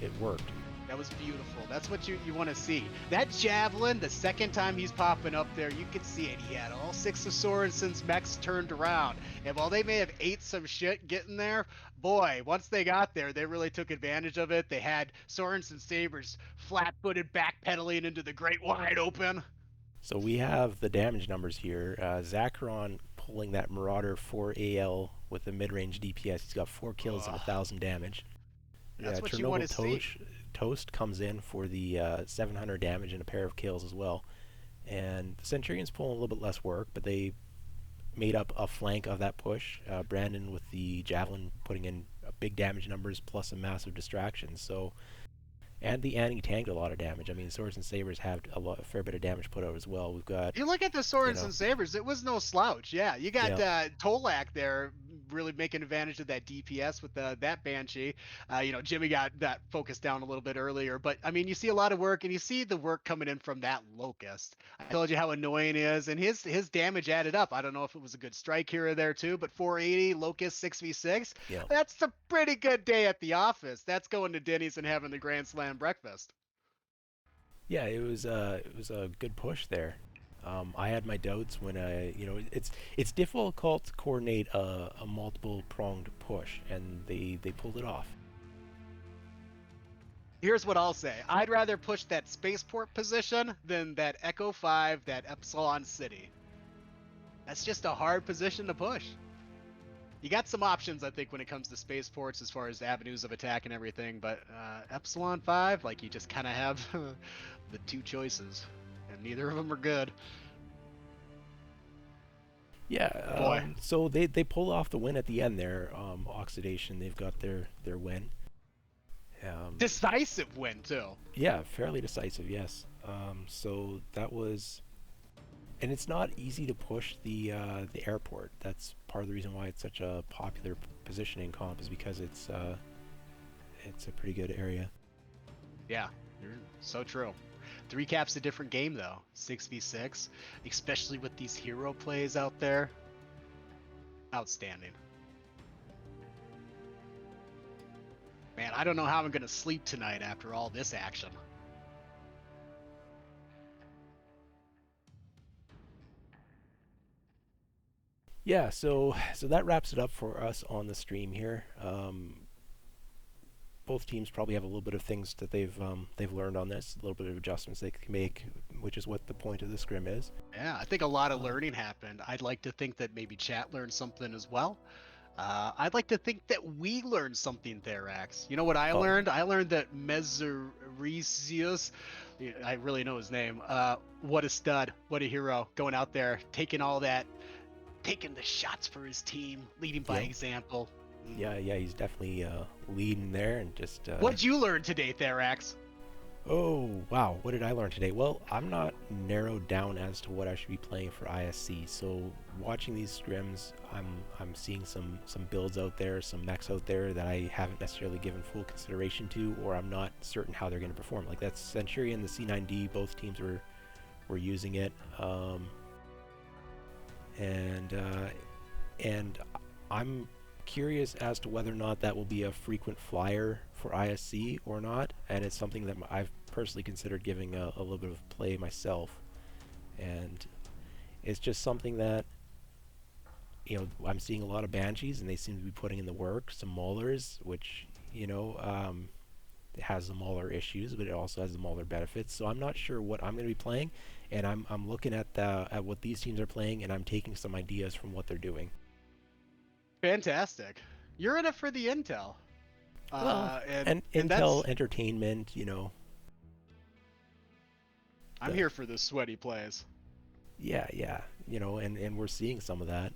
It worked. That was beautiful. That's what you want to see. That Javelin, the second time he's popping up there, you can see it. He had all 6 of Sorensen's mechs turned around. And while they may have ate some shit getting there, boy, once they got there, they really took advantage of it. They had Sorensen Sabers flat-footed backpedaling into the great wide open. So we have the damage numbers here. Zacharon pulling that Marauder 4 AL with the mid-range DPS. He's got 4 kills and 1,000 damage. That's what you want to see. Toast comes in for the 700 damage and a pair of kills as well. And the Centurions pulling a little bit less work, but they made up a flank of that push. Brandon with the Javelin putting in big damage numbers plus a massive distraction. So, and the Annie tanked a lot of damage. I mean, Swords and Sabers have a fair bit of damage put out as well. We've got... You look at the Sorensen Sabers, it was no slouch. Yeah, you got Tolak there really making advantage of that DPS with that Banshee. Jimmy got that focused down a little bit earlier, but I mean, you see a lot of work, and you see the work coming in from that Locust. I told you how annoying he is, and his damage added up. I don't know if it was a good strike here or there too, but 480 Locust 6v6. Yeah. That's a pretty good day at the office. That's going to Denny's and having the Grand Slam breakfast. Yeah, it was a good push there. I had my doubts when it's difficult to coordinate a multiple pronged push, and they pulled it off. Here's what I'll say. I'd rather push that spaceport position than that Echo 5, that Epsilon City. That's just a hard position to push. You got some options, I think, when it comes to spaceports as far as avenues of attack and everything, but Epsilon 5, like, you just kind of have the two choices, and neither of them are good. Yeah. Boy. So they pulled off the win at the end there. Oxidation, they've got their win. Decisive win too. Yeah, fairly decisive. Yes. So that was, and it's not easy to push the airport. That's part of the reason why it's such a popular positioning comp, is because it's a pretty good area. Yeah, you're so true. 3 caps a different game though. 6v6, especially with these hero plays out there. Outstanding. Man, I don't know how I'm going to sleep tonight after all this action. Yeah, so that wraps it up for us on the stream here. Both teams probably have a little bit of things that they've learned on this, a little bit of adjustments they can make, which is what the point of the scrim is. Yeah, I think a lot of learning happened. I'd like to think that maybe chat learned something as well. I'd like to think that we learned something, Therax. You know what I learned? I learned that Mezericius, I really know his name, what a stud, what a hero, going out there, taking all that, taking the shots for his team, leading by example. Yeah, he's definitely leading there, and just... What'd you learn today, Therax? Oh, wow, what did I learn today? Well, I'm not narrowed down as to what I should be playing for ISC, so watching these scrims, I'm seeing some builds out there, some mechs out there that I haven't necessarily given full consideration to, or I'm not certain how they're going to perform. Like that Centurion, the C9D, both teams were using it, and I'm curious as to whether or not that will be a frequent flyer for ISC or not, and it's something that I've personally considered giving a little bit of play myself, and it's just something that, I'm seeing a lot of Banshees, and they seem to be putting in the work. Some Maulers, which it has the Mauler issues, but it also has the Mauler benefits. So I'm not sure what I'm going to be playing, and I'm looking at what these teams are playing, and I'm taking some ideas from what they're doing. Fantastic. You're in it for the intel. And intel, entertainment, I'm here for the sweaty plays. Yeah, and we're seeing some of that.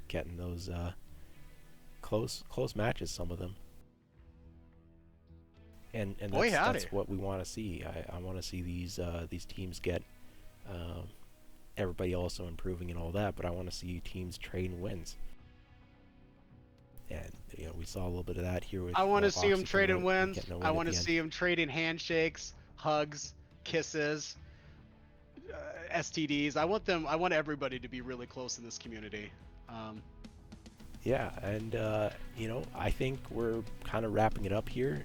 Getting those close matches, some of them. And that's what we want to see. I want to see these teams get everybody also improving and all that, but I want to see teams trading wins. And we saw a little bit of that here with. I want to see them trading wins. I want to see them trading handshakes, hugs, kisses, STDs. I want everybody to be really close in this community. Yeah, and I think we're kind of wrapping it up here.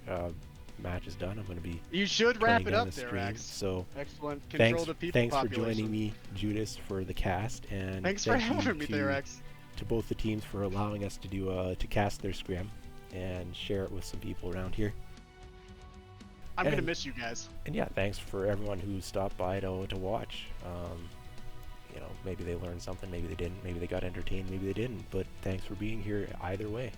Match is done. I'm going to be. You should wrap it up there, stream. Rex. So excellent. Control the people. Thanks for joining me, Judas, for the cast, and thanks for having me there, Rex. To both the teams for allowing us to do to cast their scrim and share it with some people around here. I'm gonna miss you guys. And yeah, thanks for everyone who stopped by to watch. Maybe they learned something, maybe they didn't, maybe they got entertained, maybe they didn't. But thanks for being here either way.